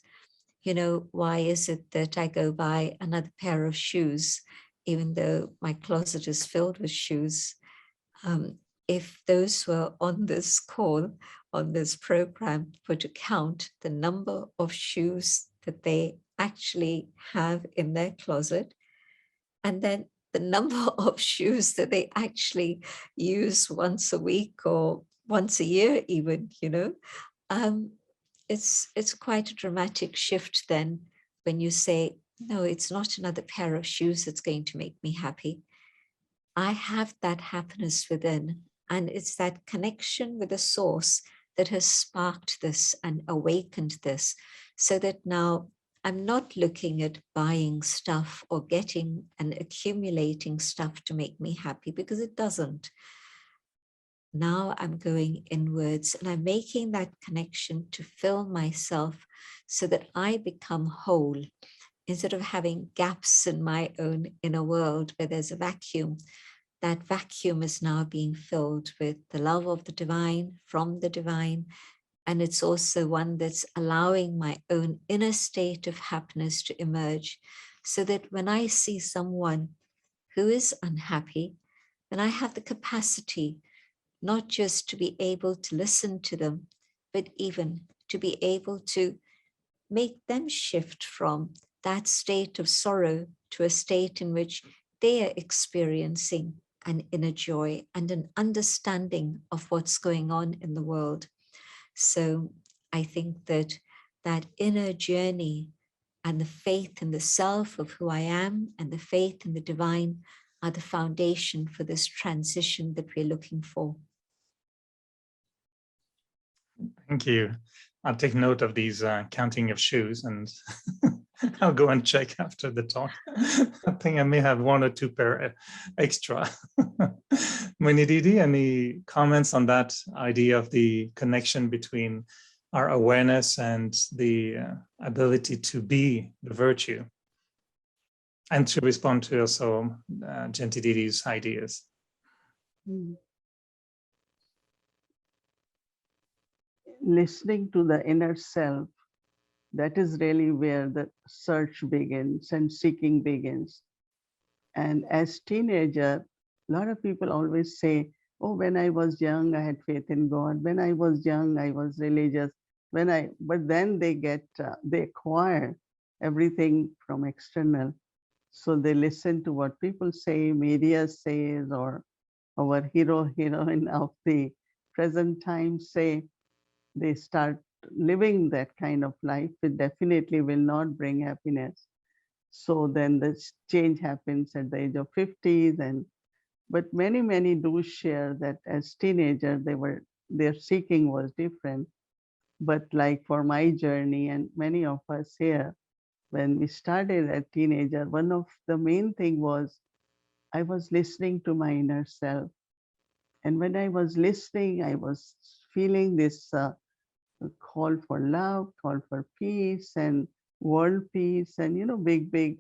You know, why is it that I go buy another pair of shoes, even though my closet is filled with shoes? If those were on this call, on this program, were to count the number of shoes that they actually have in their closet, and then the number of shoes that they actually use once a week or once a year even, you know, it's quite a dramatic shift then when you say, no, it's not another pair of shoes that's going to make me happy. I have that happiness within, and it's that connection with the source that has sparked this and awakened this, so that now I'm not looking at buying stuff or getting and accumulating stuff to make me happy, because it doesn't. Now I'm going inwards and I'm making that connection to fill myself so that I become whole, instead of having gaps in my own inner world where there's a vacuum. That vacuum is now being filled with the love of the divine, from the divine. And it's also one that's allowing my own inner state of happiness to emerge, so that when I see someone who is unhappy, then I have the capacity not just to be able to listen to them, but even to be able to make them shift from that state of sorrow to a state in which they are experiencing an inner joy and an understanding of what's going on in the world. So I think that that inner journey and the faith in the self of who I am and the faith in the divine are the foundation for this transition that we're looking for. Thank you. I'll take note of these counting of shoes, and I'll go and check after the talk. I think I may have one or two pair extra. Munididi, any comments on that idea of the connection between our awareness and the ability to be the virtue? And to respond to also Gentididi's ideas. Listening to the inner self, that is really where the search begins and seeking begins. And as teenager, a lot of people always say, oh, when I was young, I had faith in God. When I was young, I was religious. But then they acquire everything from external. So they listen to what people say, media says, or our hero, heroine of the present time say. They start living that kind of life, it definitely will not bring happiness. So then the change happens at the age of 50s, and but many do share that as teenagers their seeking was different. But like for my journey and many of us here, when we started as teenager, one of the main thing was I was listening to my inner self. And when I was listening, I was feeling this call for love, call for peace and world peace and, big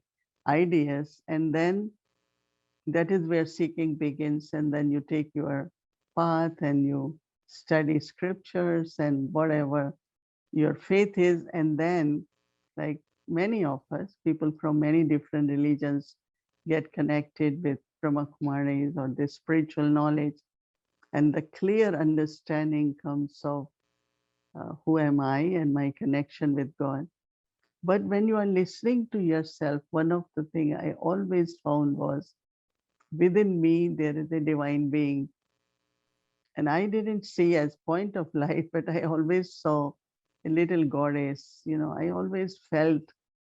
ideas. And then that is where seeking begins. And then you take your path and you study scriptures and whatever your faith is. And then, like many of us, people from many different religions get connected with Brahma Kumaris or this spiritual knowledge. And the clear understanding comes of who am I and my connection with God. But when you are listening to yourself, one of the things I always found was within me, there is a divine being. And I didn't see as point of light, but I always saw a little goddess. I always felt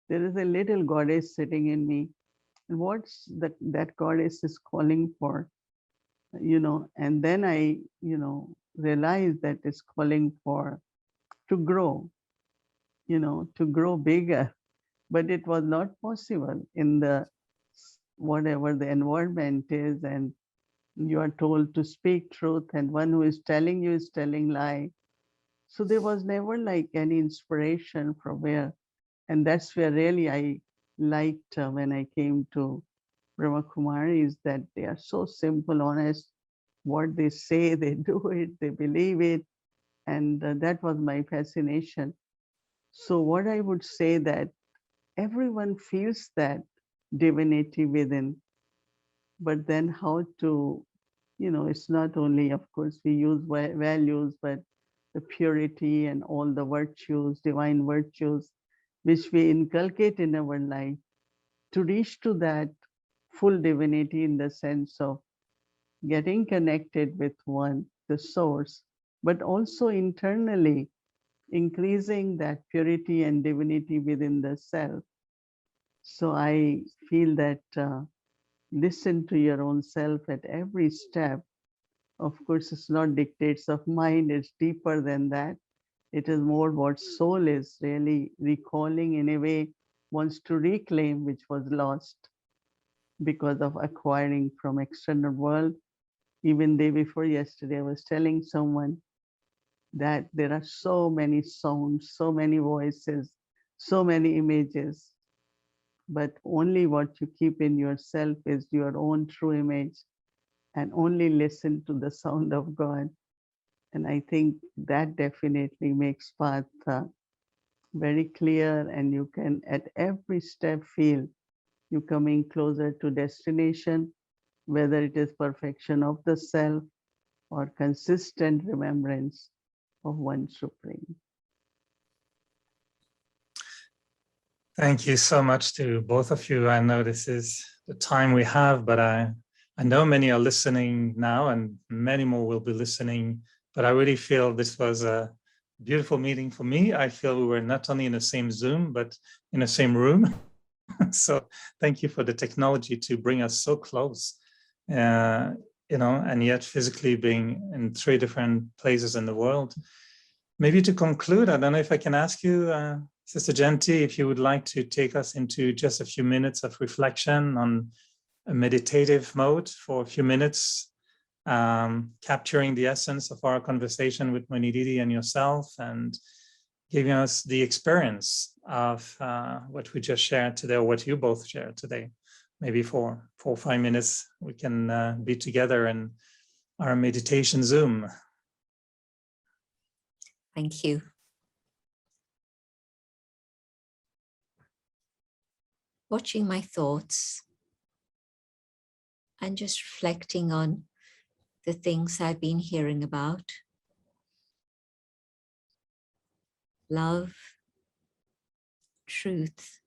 there is a little goddess sitting in me. And what's that goddess is calling for? And then I, realized that it's calling for to grow, to grow bigger. But it was not possible in the whatever the environment is, and you are told to speak truth, and one who is telling you is telling lie. So there was never like any inspiration from where, and that's where really I liked when I came to Brahma Kumaris, that they are so simple, honest. What they say, they do it, they believe it, and that was my fascination. So what I would say that everyone feels that divinity within, but then how to, it's not only, of course, we use values, but the purity and all the virtues, divine virtues, which we inculcate in our life to reach to that full divinity in the sense of getting connected with one, the source, but also internally increasing that purity and divinity within the self. So I feel that listen to your own self at every step. Of course, it's not dictates of mind, it's deeper than that. It is more what soul is really recalling in a way, wants to reclaim, which was lost because of acquiring from external world. Even day before yesterday, I was telling someone that there are so many sounds, so many voices, so many images, but only what you keep in yourself is your own true image, and only listen to the sound of God. And I think that definitely makes path very clear, and you can at every step feel you coming closer to destination, whether it is perfection of the self or consistent remembrance of one supreme. Thank you so much to both of you. I know this is the time we have, but I know many are listening now and many more will be listening. But I really feel this was a beautiful meeting for me. I feel we were not only in the same Zoom, but in the same room. So thank you for the technology to bring us so close, and yet physically being in 3 different places in the world. Maybe to conclude, I don't know if I can ask you, Sister Genti, if you would like to take us into just a few minutes of reflection on a meditative mode for a few minutes, capturing the essence of our conversation with Monididi and yourself, and giving us the experience of what we just shared today, or what you both shared today. Maybe for 4 or 5 minutes, we can be together in our meditation Zoom. Thank you. Watching my thoughts and just reflecting on the things I've been hearing about. Love, truth,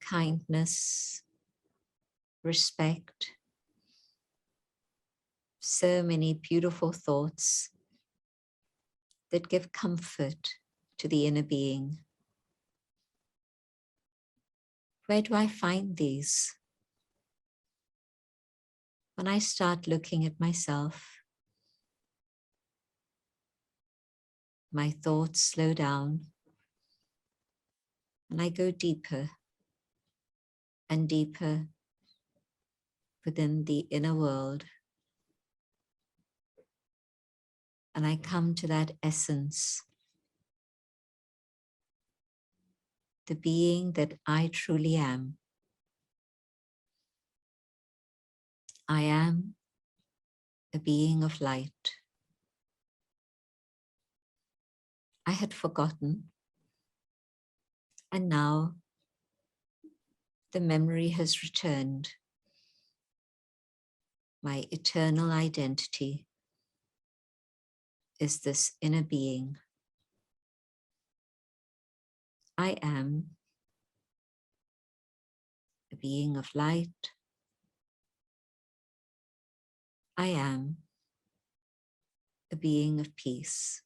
kindness, respect, so many beautiful thoughts that give comfort to the inner being. Where do I find these? When I start looking at myself, my thoughts slow down and I go deeper and deeper within the inner world. And I come to that essence, the being that I truly am. I am a being of light. I had forgotten, and now the memory has returned. My eternal identity is this inner being. I am a being of light. I am a being of peace.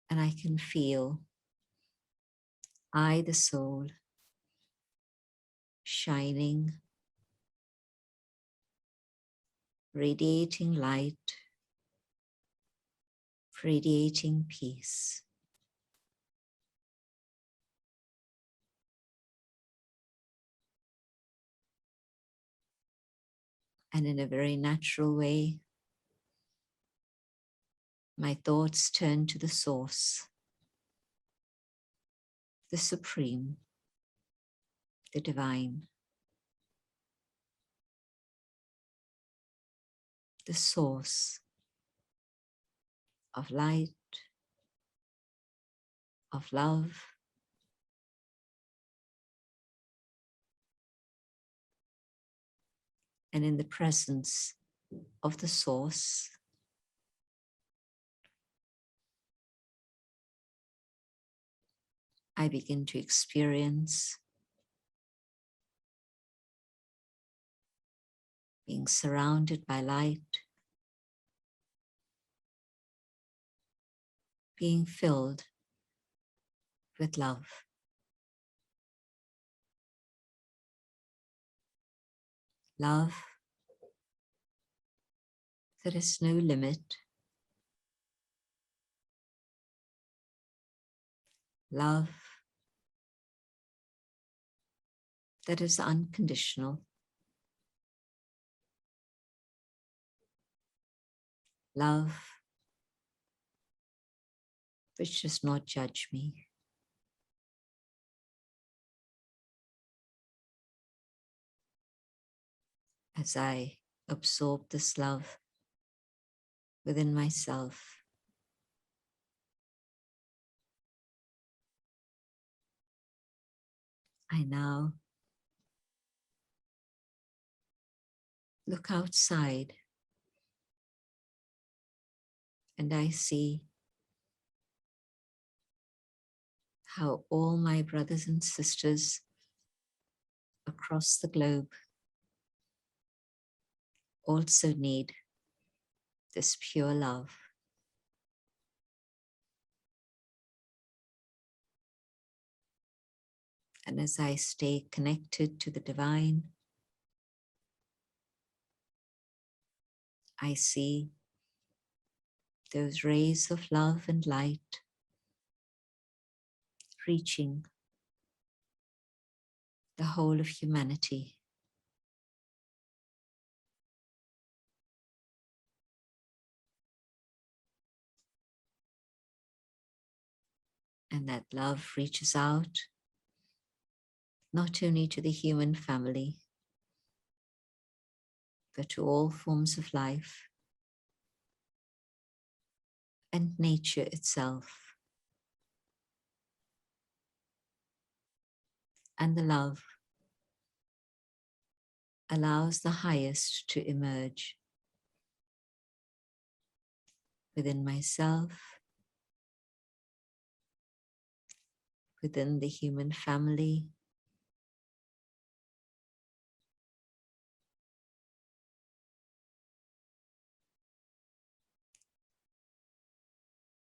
And I can feel I, the soul, shining, radiating light, radiating peace. And in a very natural way, my thoughts turn to the source, the supreme, the divine, the source of light, of love, and in the presence of the source, I begin to experience being surrounded by light, being filled with love. Love that has no limit. Love that is unconditional. Love which does not judge me. As I absorb this love within myself, I now look outside and I see how all my brothers and sisters across the globe also need this pure love. And as I stay connected to the divine, I see those rays of love and light reaching the whole of humanity. And that love reaches out not only to the human family, but to all forms of life and nature itself. And the love allows the highest to emerge, within myself, within the human family,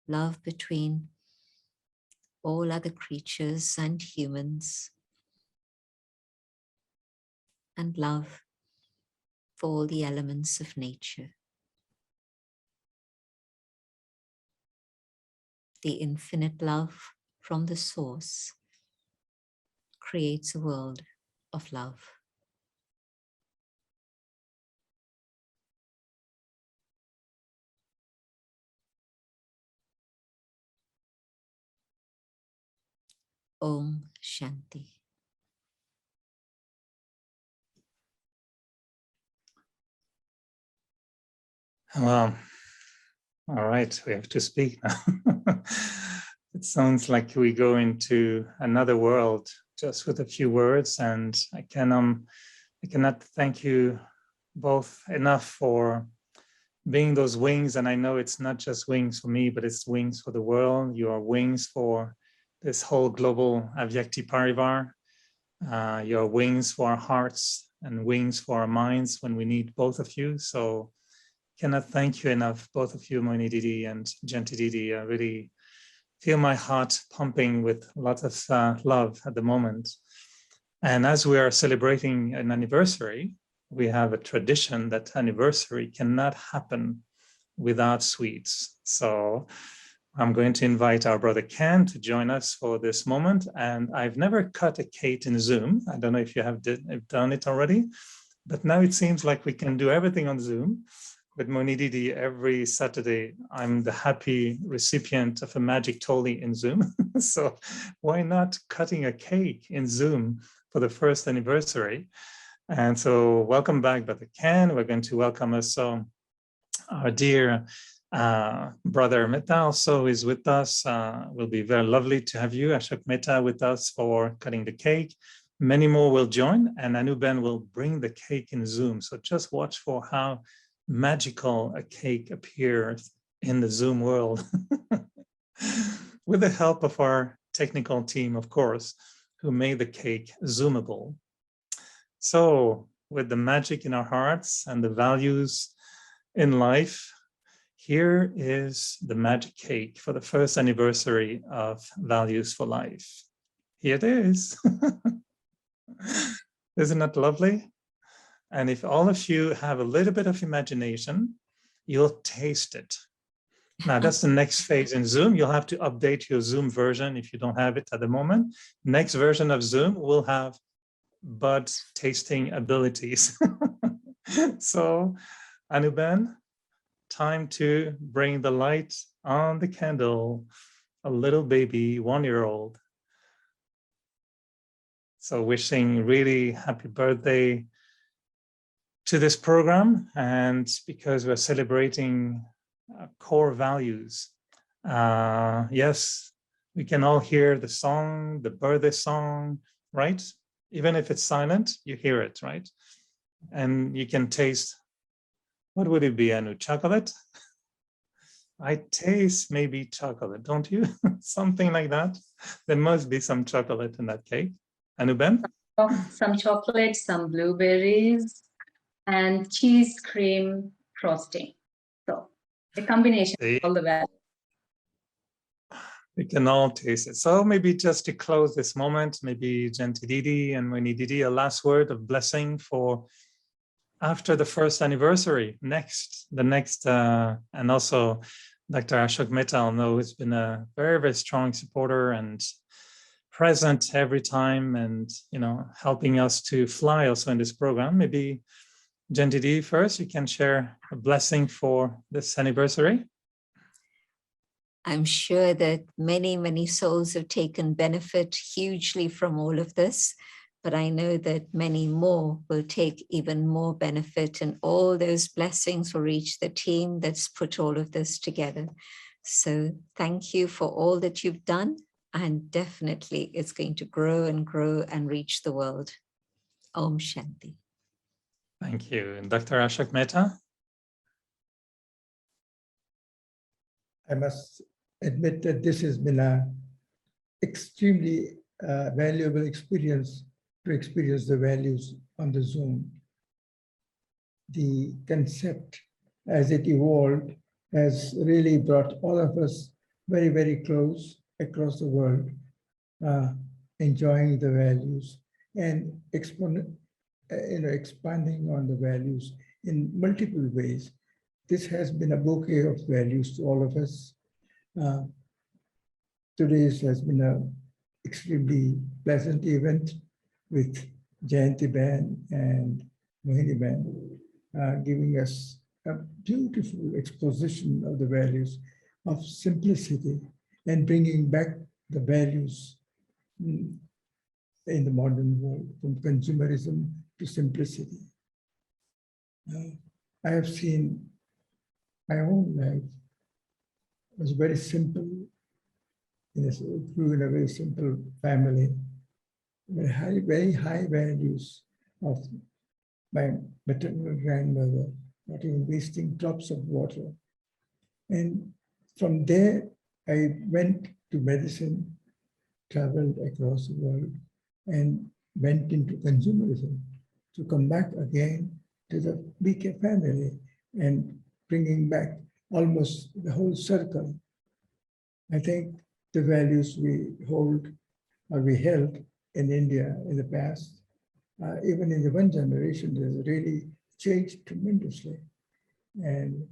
love between all other creatures and humans, and love for all the elements of nature. The infinite love from the source creates a world of love. Om Shanti. Well, all right, we have to speak now. It sounds like we go into another world just with a few words, and I cannot thank you both enough for being those wings. And I know it's not just wings for me, but it's wings for the world. You are wings for this whole global Avyakti Parivar. You are wings for our hearts and wings for our minds when we need both of you. So cannot thank you enough, both of you, Moini Didi and Janti Didi. I really feel my heart pumping with a lot of love at the moment. And as we are celebrating an anniversary, we have a tradition that anniversary cannot happen without sweets. So I'm going to invite our brother Ken to join us for this moment. And I've never cut a cake in Zoom. I don't know if you have done it already, but now it seems like we can do everything on Zoom. With Moini Didi, every Saturday, I'm the happy recipient of a magic tolly in Zoom. So why not cutting a cake in Zoom for the first anniversary? And so welcome back, Brother Ken. We're going to welcome also our dear brother Metta also is with us. Will be very lovely to have you, Ashok Metta, with us for cutting the cake. Many more will join, and Anuben will bring the cake in Zoom. So just watch for how magical a cake appears in the Zoom world with the help of our technical team, of course, who made the cake Zoomable. So with the magic in our hearts and the values in life, here is the magic cake for the first anniversary of Values for Life. Here it is. Isn't that lovely? And if all of you have a little bit of imagination, you'll taste it. Now, that's the next phase in Zoom. You'll have to update your Zoom version if you don't have it at the moment. Next version of Zoom will have bud tasting abilities. So, Anuben, time to bring the light on the candle, a little baby, 1-year-old. So wishing really happy birthday to this program, and because we're celebrating core values. Yes, we can all hear the song, the birthday song, right? Even if it's silent, you hear it, right? And you can taste, what would it be, Anu? Chocolate? I taste maybe chocolate, don't you? Something like that. There must be some chocolate in that cake. Anuben? Some chocolate, some blueberries, and cheese cream frosting. So the combination of all the values. We can all taste it. So maybe just to close this moment, maybe Janti Didi and Moini Didi, a last word of blessing for after the first anniversary, the next, and also Dr. Ashok Mehta, I know, has been a very, very strong supporter and present every time, and helping us to fly also in this program. Maybe Janti Didi first, you can share a blessing for this anniversary. I'm sure that many, many souls have taken benefit hugely from all of this, but I know that many more will take even more benefit, and all those blessings will reach the team that's put all of this together. So thank you for all that you've done, and definitely it's going to grow and grow and reach the world. Om Shanti. Thank you. And Dr. Ashok Mehta? I must admit that this has been an extremely valuable experience to experience the values on the Zoom. The concept as it evolved has really brought all of us very, very close across the world, enjoying the values and expanding on the values in multiple ways. This has been a bouquet of values to all of us. Today's has been an extremely pleasant event with Jayanti Ben and Mohini Ben giving us a beautiful exposition of the values of simplicity and bringing back the values in the modern world, from consumerism to simplicity. I have seen my own life was very simple, grew in a very simple family, very high values of my maternal grandmother, not even wasting drops of water. And from there, I went to medicine, traveled across the world, and went into consumerism to come back again to the BK family and bringing back almost the whole circle. I think the values we hold or we held in India in the past, even in the one generation, has really changed tremendously. And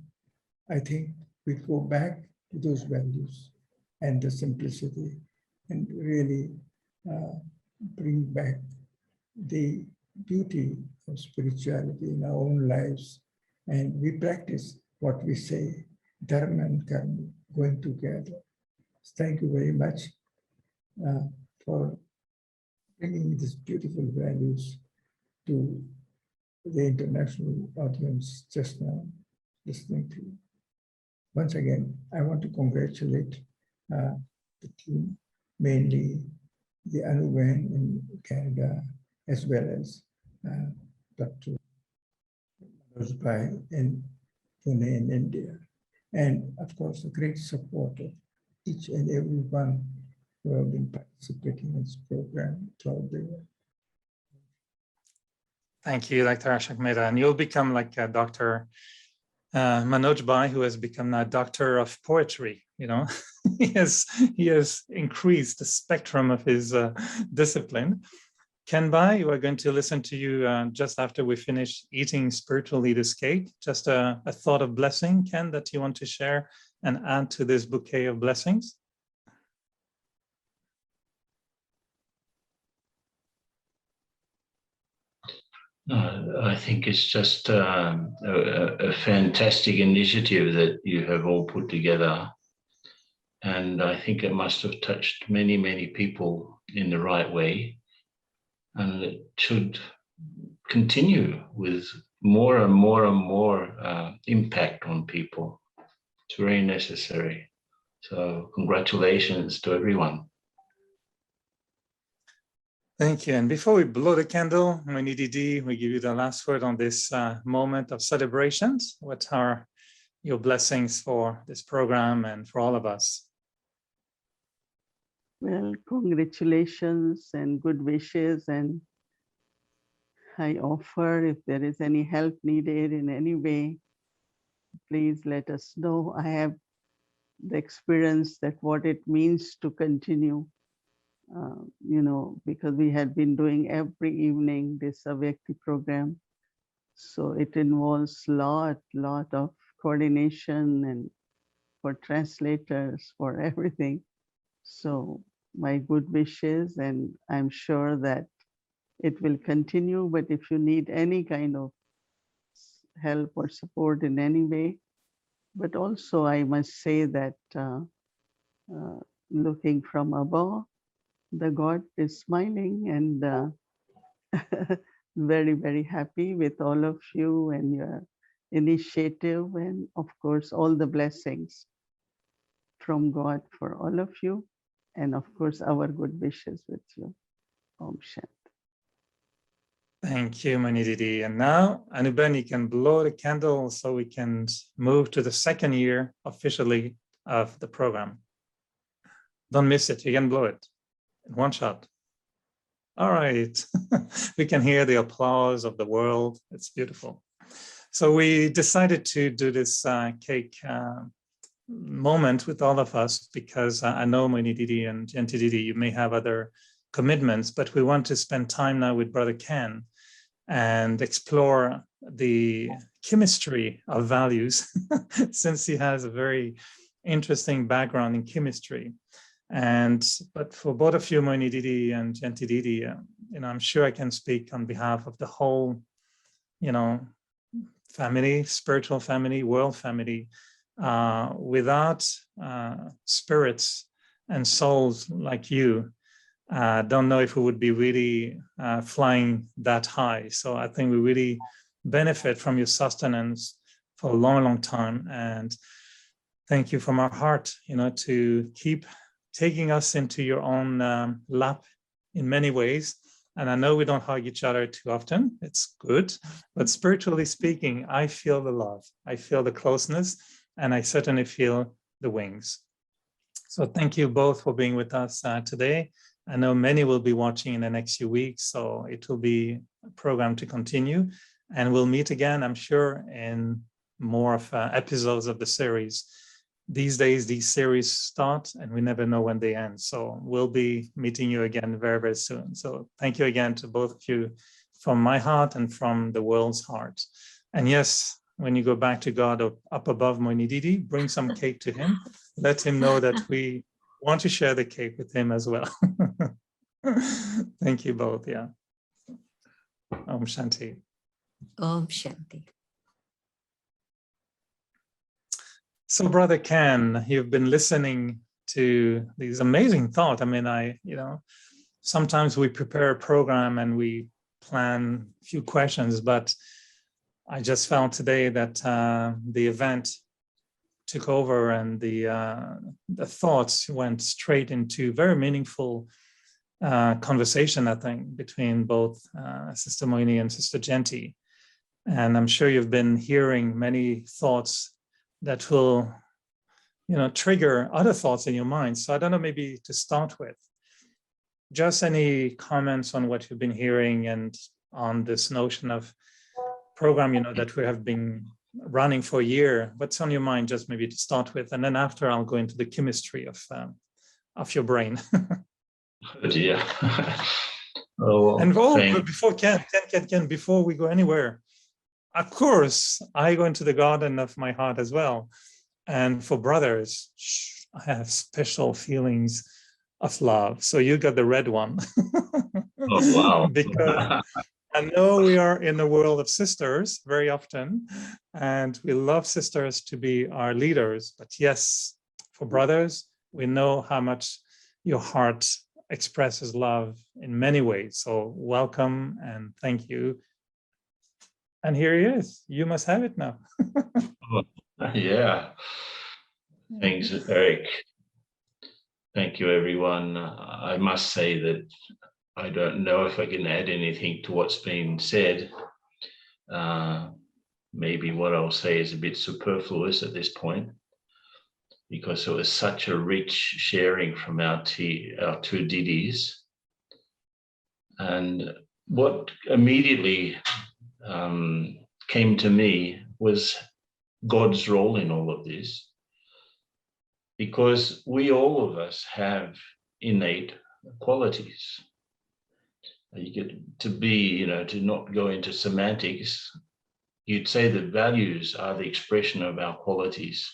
I think we go back to those values and the simplicity and really bring back the beauty of spirituality in our own lives. And we practice what we say, dharma and karma, going together. Thank you very much for bringing these beautiful values to the international audience just now, listening to you. Once again, I want to congratulate the team, mainly the Anuben in Canada, as well as Dr. Manoj in Pune in India. And of course, the great support of each and every one who have been participating in this program throughout the year. Thank you, Dr. Ashok Mehta. And you'll become like Dr. Manoj Bhai, who has become a doctor of poetry. You know, he has increased the spectrum of his discipline. Ken Bhai, we're going to listen to you just after we finish eating spiritual leaders' cake. Just a thought of blessing, Ken, that you want to share and add to this bouquet of blessings. I think it's just a fantastic initiative that you have all put together. And I think it must have touched many, many people in the right way. And it should continue with more and more and more impact on people. It's very necessary. So congratulations to everyone. Thank you. And before we blow the candle, Mani Didi, we give you the last word on this moment of celebrations. What are your blessings for this program and for all of us? Well, congratulations and good wishes. And I offer, if there is any help needed in any way, please let us know. I have the experience that what it means to continue. Because we had been doing every evening this Avyakti program. So it involves lot of coordination and for translators, for everything. So my good wishes, and I'm sure that it will continue. But if you need any kind of help or support in any way, but also I must say that looking from above, the God is smiling and very, very happy with all of you and your initiative, and of course, all the blessings from God for all of you. And of course, our good wishes with you. Om Shanti. Thank you, Mani Didi. And now, Anuben, you can blow the candle so we can move to the second year officially of the program. Don't miss it. You can blow it in one shot. All right. We can hear the applause of the world. It's beautiful. So we decided to do this cake moment with all of us because I know Moini Didi and Jenti Didi, you may have other commitments, but we want to spend time now with Brother Ken and explore the chemistry of values since he has a very interesting background in chemistry. But for both of you, Moini Didi and Jenti Didi, I'm sure I can speak on behalf of the whole, family, spiritual family, world family. Without spirits and souls like you, don't know if we would be really flying that high. So I think we really benefit from your sustenance for a long, long time. And thank you from our heart, to keep taking us into your own lap in many ways. And I know we don't hug each other too often. It's good. But spiritually speaking, I feel the love. I feel the closeness. And I certainly feel the wings. So thank you both for being with us today. I know many will be watching in the next few weeks, so it will be a program to continue. And we'll meet again, I'm sure, in more of episodes of the series. These days, these series start and we never know when they end. So we'll be meeting you again very, very soon. So thank you again to both of you from my heart and from the world's heart. And yes, when you go back to God up above Moini Didi, bring some cake to him. Let him know that we want to share the cake with him as well. Thank you both. Yeah. Om Shanti. Om Shanti. So, Brother Ken, you've been listening to these amazing thoughts. I mean, sometimes we prepare a program and we plan a few questions, but I just found today that the event took over and the thoughts went straight into very meaningful conversation, I think, between both Sister Moini and Sister Jenti. And I'm sure you've been hearing many thoughts that will, trigger other thoughts in your mind. So I don't know, maybe to start with, just any comments on what you've been hearing and on this notion of program, that we have been running for a year. What's on your mind, just maybe to start with, and then after I'll go into the chemistry of your brain. Oh dear. But before Ken, before we go anywhere, of course, I go into the garden of my heart as well. And for brothers, I have special feelings of love. So you got the red one. Oh, wow. Because I know we are in the world of sisters very often, and we love sisters to be our leaders. But yes, for brothers, we know how much your heart expresses love in many ways. So welcome and thank you. And here he is. You must have it now. Yeah. Thanks, Eric. Thank you, everyone. I must say that I don't know if I can add anything to what's been said. Maybe what I'll say is a bit superfluous at this point, because it was such a rich sharing from our two Didis. And what immediately came to me was God's role in all of this, because all of us have innate qualities. You get to be, to not go into semantics, you'd say that values are the expression of our qualities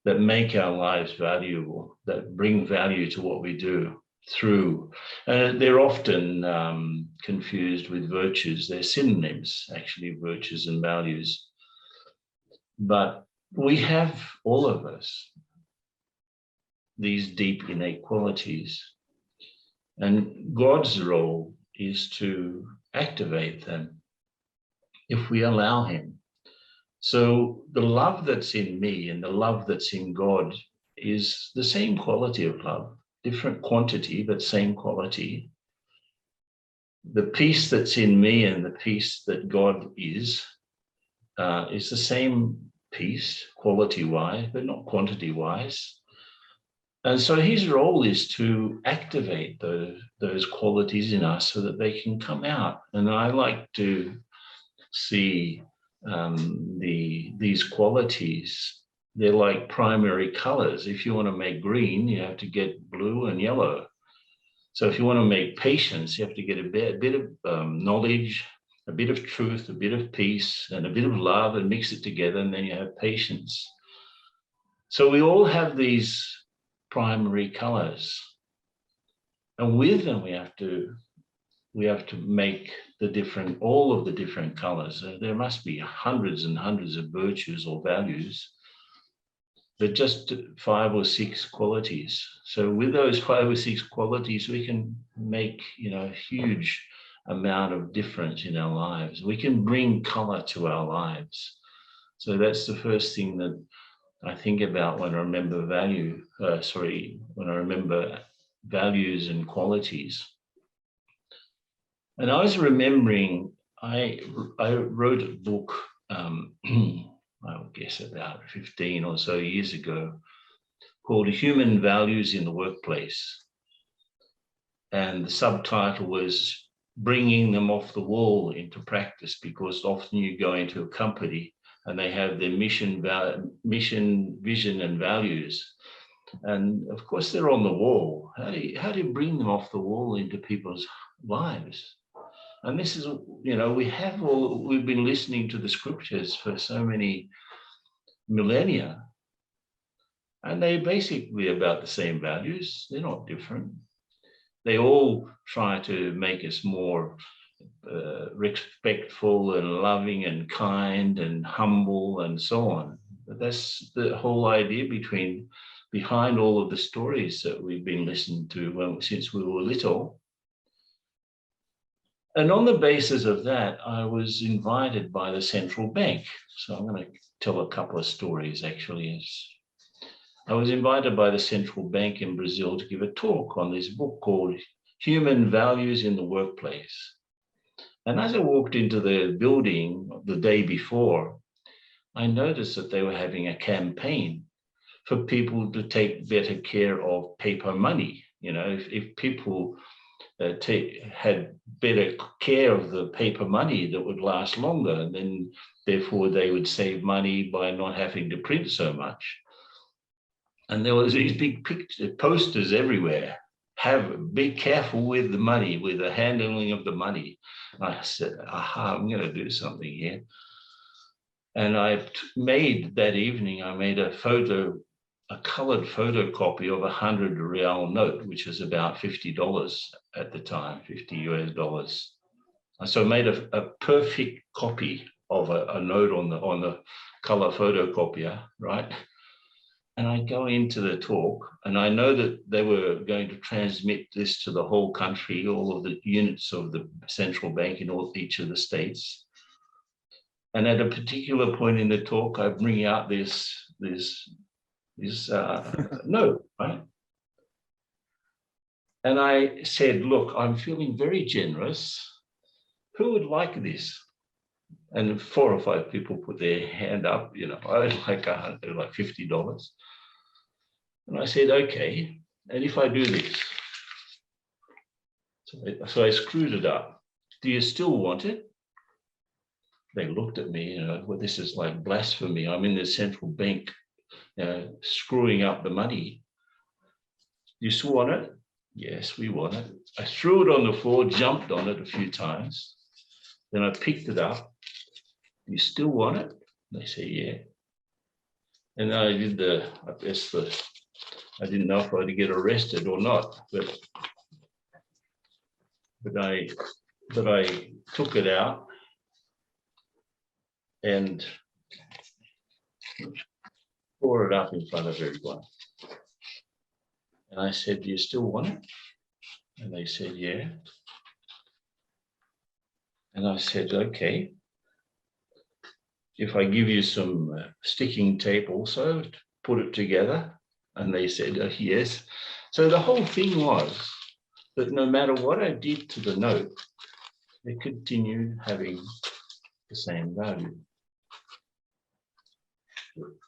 that make our lives valuable, that bring value to what we do through. They're often confused with virtues. They're synonyms, actually, virtues and values. But we have, all of us, these deep innate qualities. And God's role is to activate them if we allow him. So the love that's in me and the love that's in God is the same quality of love, different quantity, but same quality. The peace that's in me and the peace that God is the same peace, quality-wise, but not quantity-wise. And so his role is to activate those qualities in us so that they can come out. And I like to see these qualities, they're like primary colors. If you want to make green, you have to get blue and yellow. So if you want to make patience, you have to get a bit of knowledge, a bit of truth, a bit of peace, and a bit of love, and mix it together, and then you have patience. So we all have these primary colors, and with them we have to make all of the different colors. There must be hundreds and hundreds of virtues or values, but just 5 or 6 qualities. So with those 5 or 6 qualities, we can make, a huge amount of difference in our lives. We can bring color to our lives. So that's the first thing that I think about when I remember when I remember values and qualities. And I was remembering, I wrote a book, I would guess about 15 or so years ago, called Human Values in the Workplace. And the subtitle was Bringing Them Off the Wall into Practice, because often you go into a company and they have their mission, vision, and values. And of course, they're on the wall. How do you bring them off the wall into people's lives? And this is, we've been listening to the scriptures for so many millennia, and they're basically about the same values. They're not different. They all try to make us more respectful and loving and kind and humble and so on. But that's the whole idea behind all of the stories that we've been listening to since we were little. And on the basis of that, I was invited by the central bank. So I'm going to tell a couple of stories, actually. I was invited by the central bank in Brazil to give a talk on this book called Human Values in the Workplace. And as I walked into the building the day before, I noticed that they were having a campaign for people to take better care of paper money. If people had better care of the paper money, that would last longer, and then therefore they would save money by not having to print so much. And there was these big posters everywhere. Be careful with the money, with the handling of the money. And I said, I'm going to do something here. And that evening, I made a colored photocopy of a 100 real note, which was about $50 at the time, $50 US. So I made a perfect copy of a note on the color photocopier, right? And I go into the talk, and I know that they were going to transmit this to the whole country, all of the units of the central bank in each of the states. And at a particular point in the talk, I bring out this note, right? And I said, look, I'm feeling very generous. Who would like this? And 4 or 5 people put their hand up, I would like $50. And I said, okay, and if I do this? So I screwed it up. Do you still want it? They looked at me, well, this is like blasphemy. I'm in the central bank, screwing up the money. You still want it? Yes, we want it. I threw it on the floor, jumped on it a few times. Then I picked it up. You still want it? They say, yeah. And I did I didn't know if I'd get arrested or not, but I took it out and tore it up in front of everyone. And I said, do you still want it? And they said, yeah. And I said, okay. If I give you some sticking tape also, to put it together. And they said, yes. So the whole thing was that no matter what I did to the note, it continued having the same value.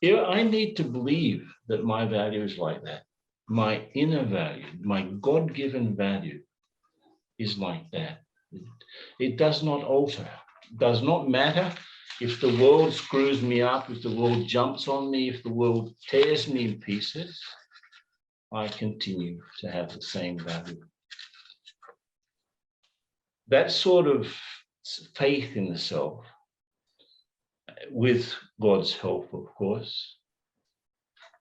I need to believe that my value is like that. My inner value, my God-given value is like that. It does not alter. It does not matter if the world screws me up, if the world jumps on me, if the world tears me in pieces, I continue to have the same value. That sort of faith in the self, with God's help, of course,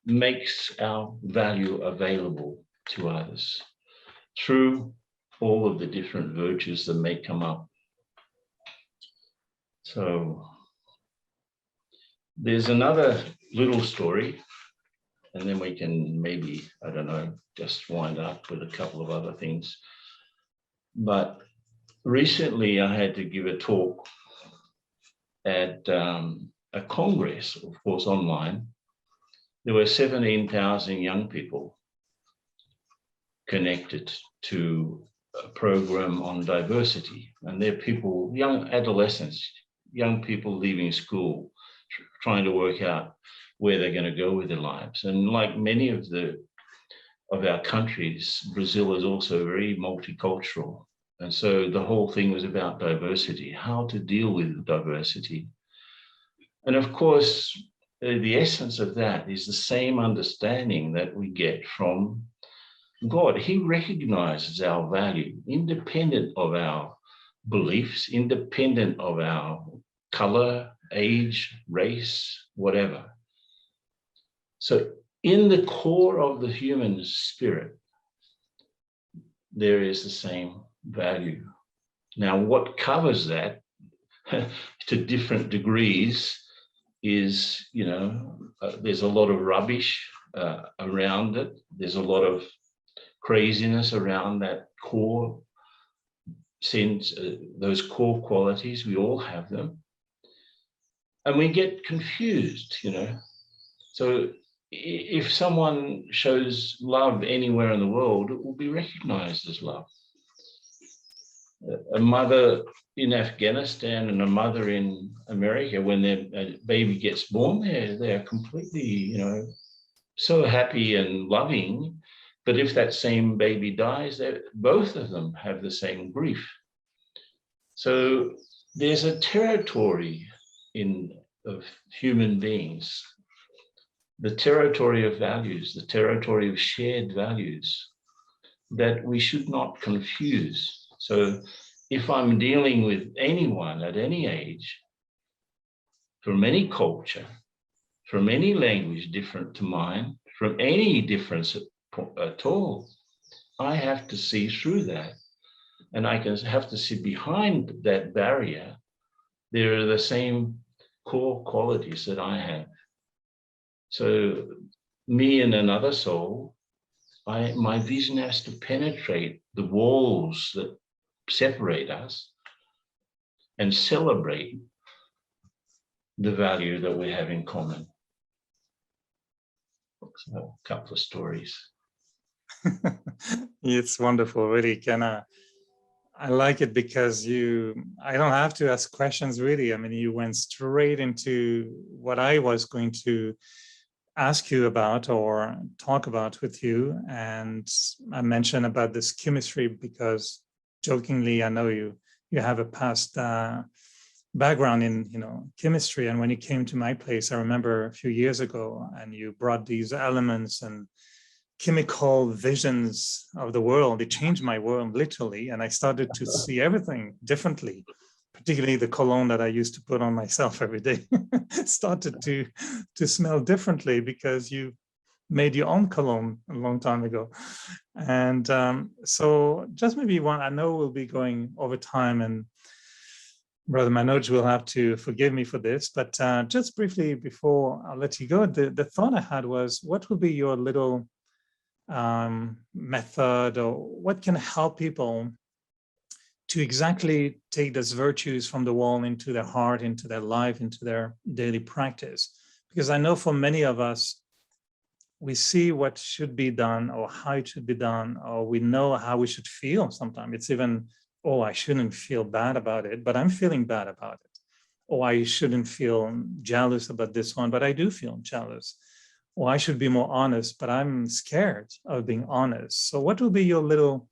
makes our value available to others through all of the different virtues that may come up. So there's another little story, and then we can maybe, I don't know, just wind up with a couple of other things. But recently I had to give a talk at a congress, of course, online. There were 17,000 young people connected to a program on diversity. And they're people, young adolescents, young people leaving school, trying to work out where they're going to go with their lives. And like many of our countries, Brazil is also very multicultural. And so the whole thing was about diversity, how to deal with diversity. And of course, the essence of that is the same understanding that we get from God. He recognizes our value, independent of our beliefs, independent of our color, age, race, whatever. So in the core of the human spirit, there is the same value. Now, what covers that to different degrees is, there's a lot of rubbish around it. There's a lot of craziness around that core sense, those core qualities. We all have them. And we get confused, So if someone shows love anywhere in the world, it will be recognized as love. A mother in Afghanistan and a mother in America, when their baby gets born, they're completely, so happy and loving. But if that same baby dies, both of them have the same grief. So there's a territory of human beings, the territory of values, the territory of shared values that we should not confuse. So if I'm dealing with anyone at any age, from any culture, from any language different to mine, from any difference at all, I have to see through that. And I have to see behind that barrier, there are the same core qualities that I have. So me and another soul, my vision has to penetrate the walls that separate us and celebrate the value that we have in common. So a couple of stories. It's wonderful, really, Kenna. I like it because I don't have to ask questions, really. I mean, you went straight into what I was going to ask you about or talk about with you. And I mentioned about this chemistry because jokingly, I know you have a past background in chemistry. And when you came to my place, I remember a few years ago, and you brought these elements and chemical visions of the world. It changed my world literally, and I started to see everything differently, particularly the cologne that I used to put on myself every day started to smell differently because you made your own cologne a long time ago. And so just maybe I know we'll be going over time, and Brother Manoj will have to forgive me for this, but just briefly before I'll let you go, the thought I had was, what would be your little method, or what can help people to exactly take those virtues from the wall into their heart, into their life, into their daily practice? Because I know for many of us, we see what should be done or how it should be done, or we know how we should feel sometimes. It's even, oh, I shouldn't feel bad about it, but I'm feeling bad about it. oh, I shouldn't feel jealous about this one, but I do feel jealous. Or I should be more honest, but I'm scared of being honest. So what will be your little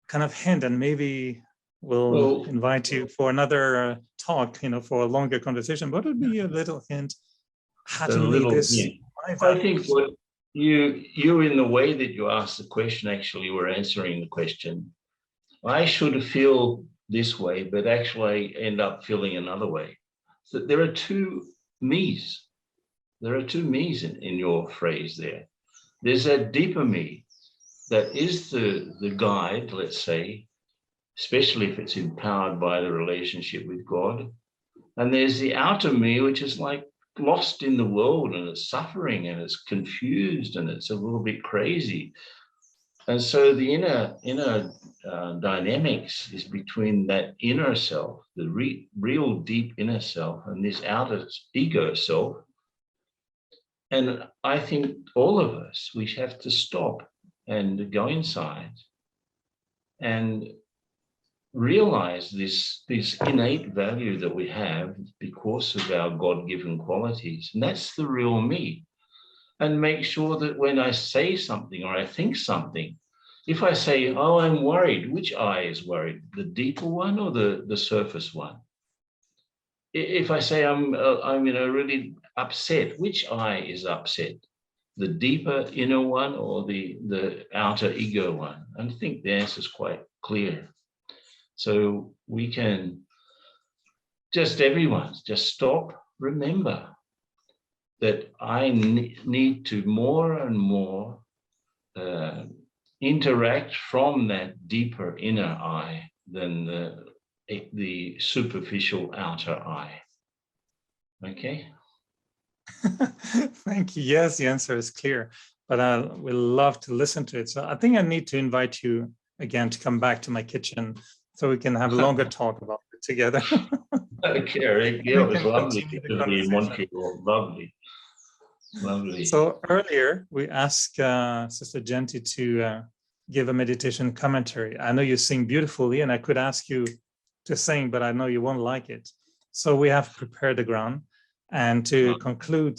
kind of hint? And maybe we'll invite you for another talk, for a longer conversation. What would be your little hint? How to make this? I think what you in the way that you asked the question, actually were answering the question. I should feel this way, but actually I end up feeling another way. So there are two me's. There are two me's in your phrase there. There's that deeper me that is the guide, let's say, especially if it's empowered by the relationship with God. And there's the outer me, which is like lost in the world, and it's suffering and it's confused and it's a little bit crazy. And so the inner dynamics is between that inner self, the real deep inner self, and this outer ego self. And I think all of us, we have to stop and go inside and realize this innate value that we have because of our God-given qualities. And that's the real me. And make sure that when I say something or I think something, if I say, oh, I'm worried, which I is worried? The deeper one or the surface one? If I say I'm really upset, which I is upset? The deeper inner one or the outer ego one? And I think the answer is quite clear. So we can everyone just stop, remember that I need to more and more interact from that deeper inner I than the superficial outer I. Okay? Thank you. Yes, the answer is clear, but I will love to listen to it. So I think I need to invite you again to come back to my kitchen so we can have a longer talk about it together. Okay, yeah, it was lovely to be in Montreal. Lovely. So earlier we asked Sister Genti to give a meditation commentary. I know you sing beautifully, and I could ask you to sing, but I know you won't like it. So we have prepared the ground. And to conclude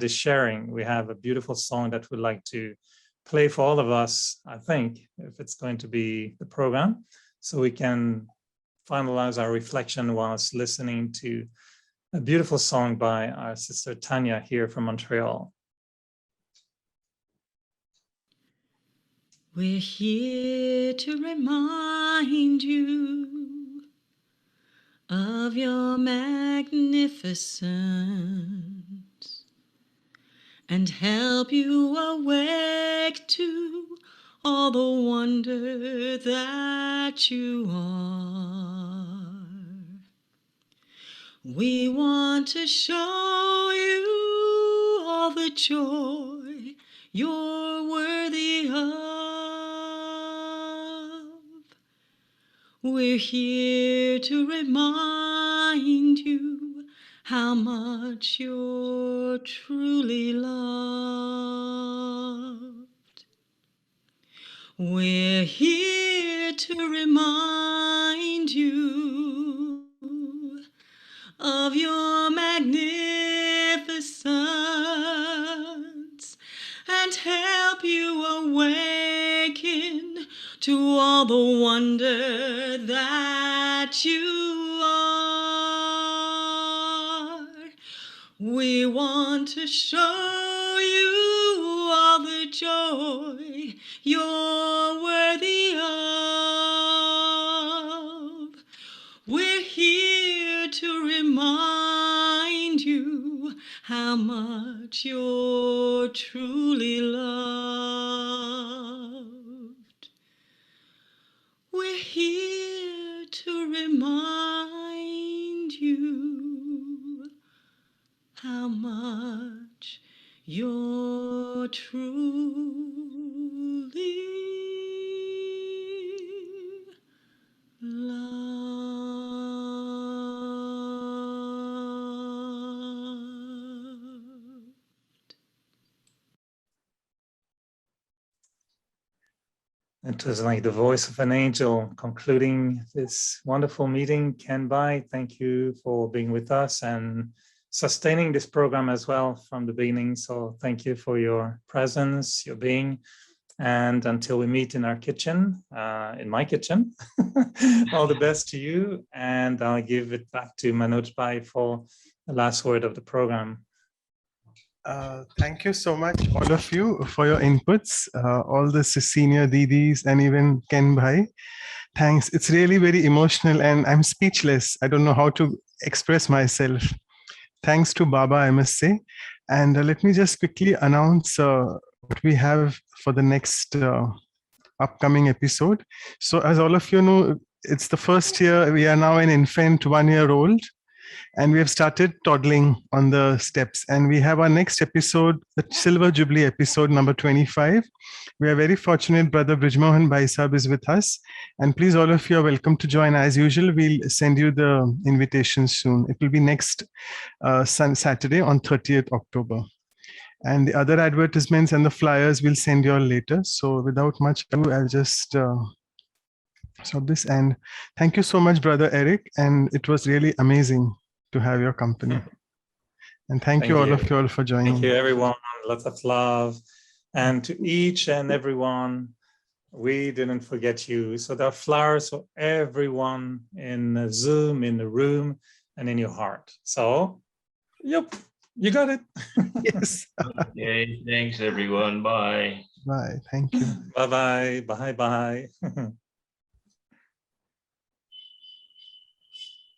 the sharing, we have a beautiful song that we'd like to play for all of us, I think, if it's going to be the program, so we can finalize our reflection whilst listening to a beautiful song by our sister Tanya here from Montreal. We're here to remind you of your magnificence and help you awake to all the wonder that you are. We want to show you all the joy you're worthy of. We're here to remind you how much you're truly loved. We're here to remind you of your magnificence and help you awaken to all the wonder that you are. We want to show you all the joy you're worthy of. We're here to remind you how much you're truly loved. We're here to remind you how much you're truly loved. It was like the voice of an angel concluding this wonderful meeting. Ken Bai, thank you for being with us and sustaining this program as well from the beginning. So thank you for your presence, your being. And until we meet in our kitchen, in my kitchen, all the best to you. And I'll give it back to Manoj Bai for the last word of the program. Thank you so much, all of you, for your inputs, all the senior Didis and even Ken Bhai. Thanks. It's really very emotional and I'm speechless. I don't know how to express myself. Thanks to Baba, I must say. And let me just quickly announce what we have for the next upcoming episode. So as all of you know, it's the first year. We are now an infant 1-year-old. And we have started toddling on the steps. And we have our next episode, the Silver Jubilee episode number 25. We are very fortunate Brother Brijmohan Bhai Sahib is with us. And please, all of you are welcome to join. As usual, we'll send you the invitation soon. It will be next Saturday on 30th October. And the other advertisements and the flyers we'll send you all later. So without much ado, I'll just stop this. And thank you so much, Brother Eric. And it was really amazing to have your company. And thank you all of you all for joining. Thank you, everyone. Lots of love. And to each and everyone, we didn't forget you. So there are flowers for everyone in Zoom, in the room, and in your heart. So, yep, you got it. Yes. Okay, thanks, everyone. Bye. Bye. Thank you. Bye-bye. Bye-bye.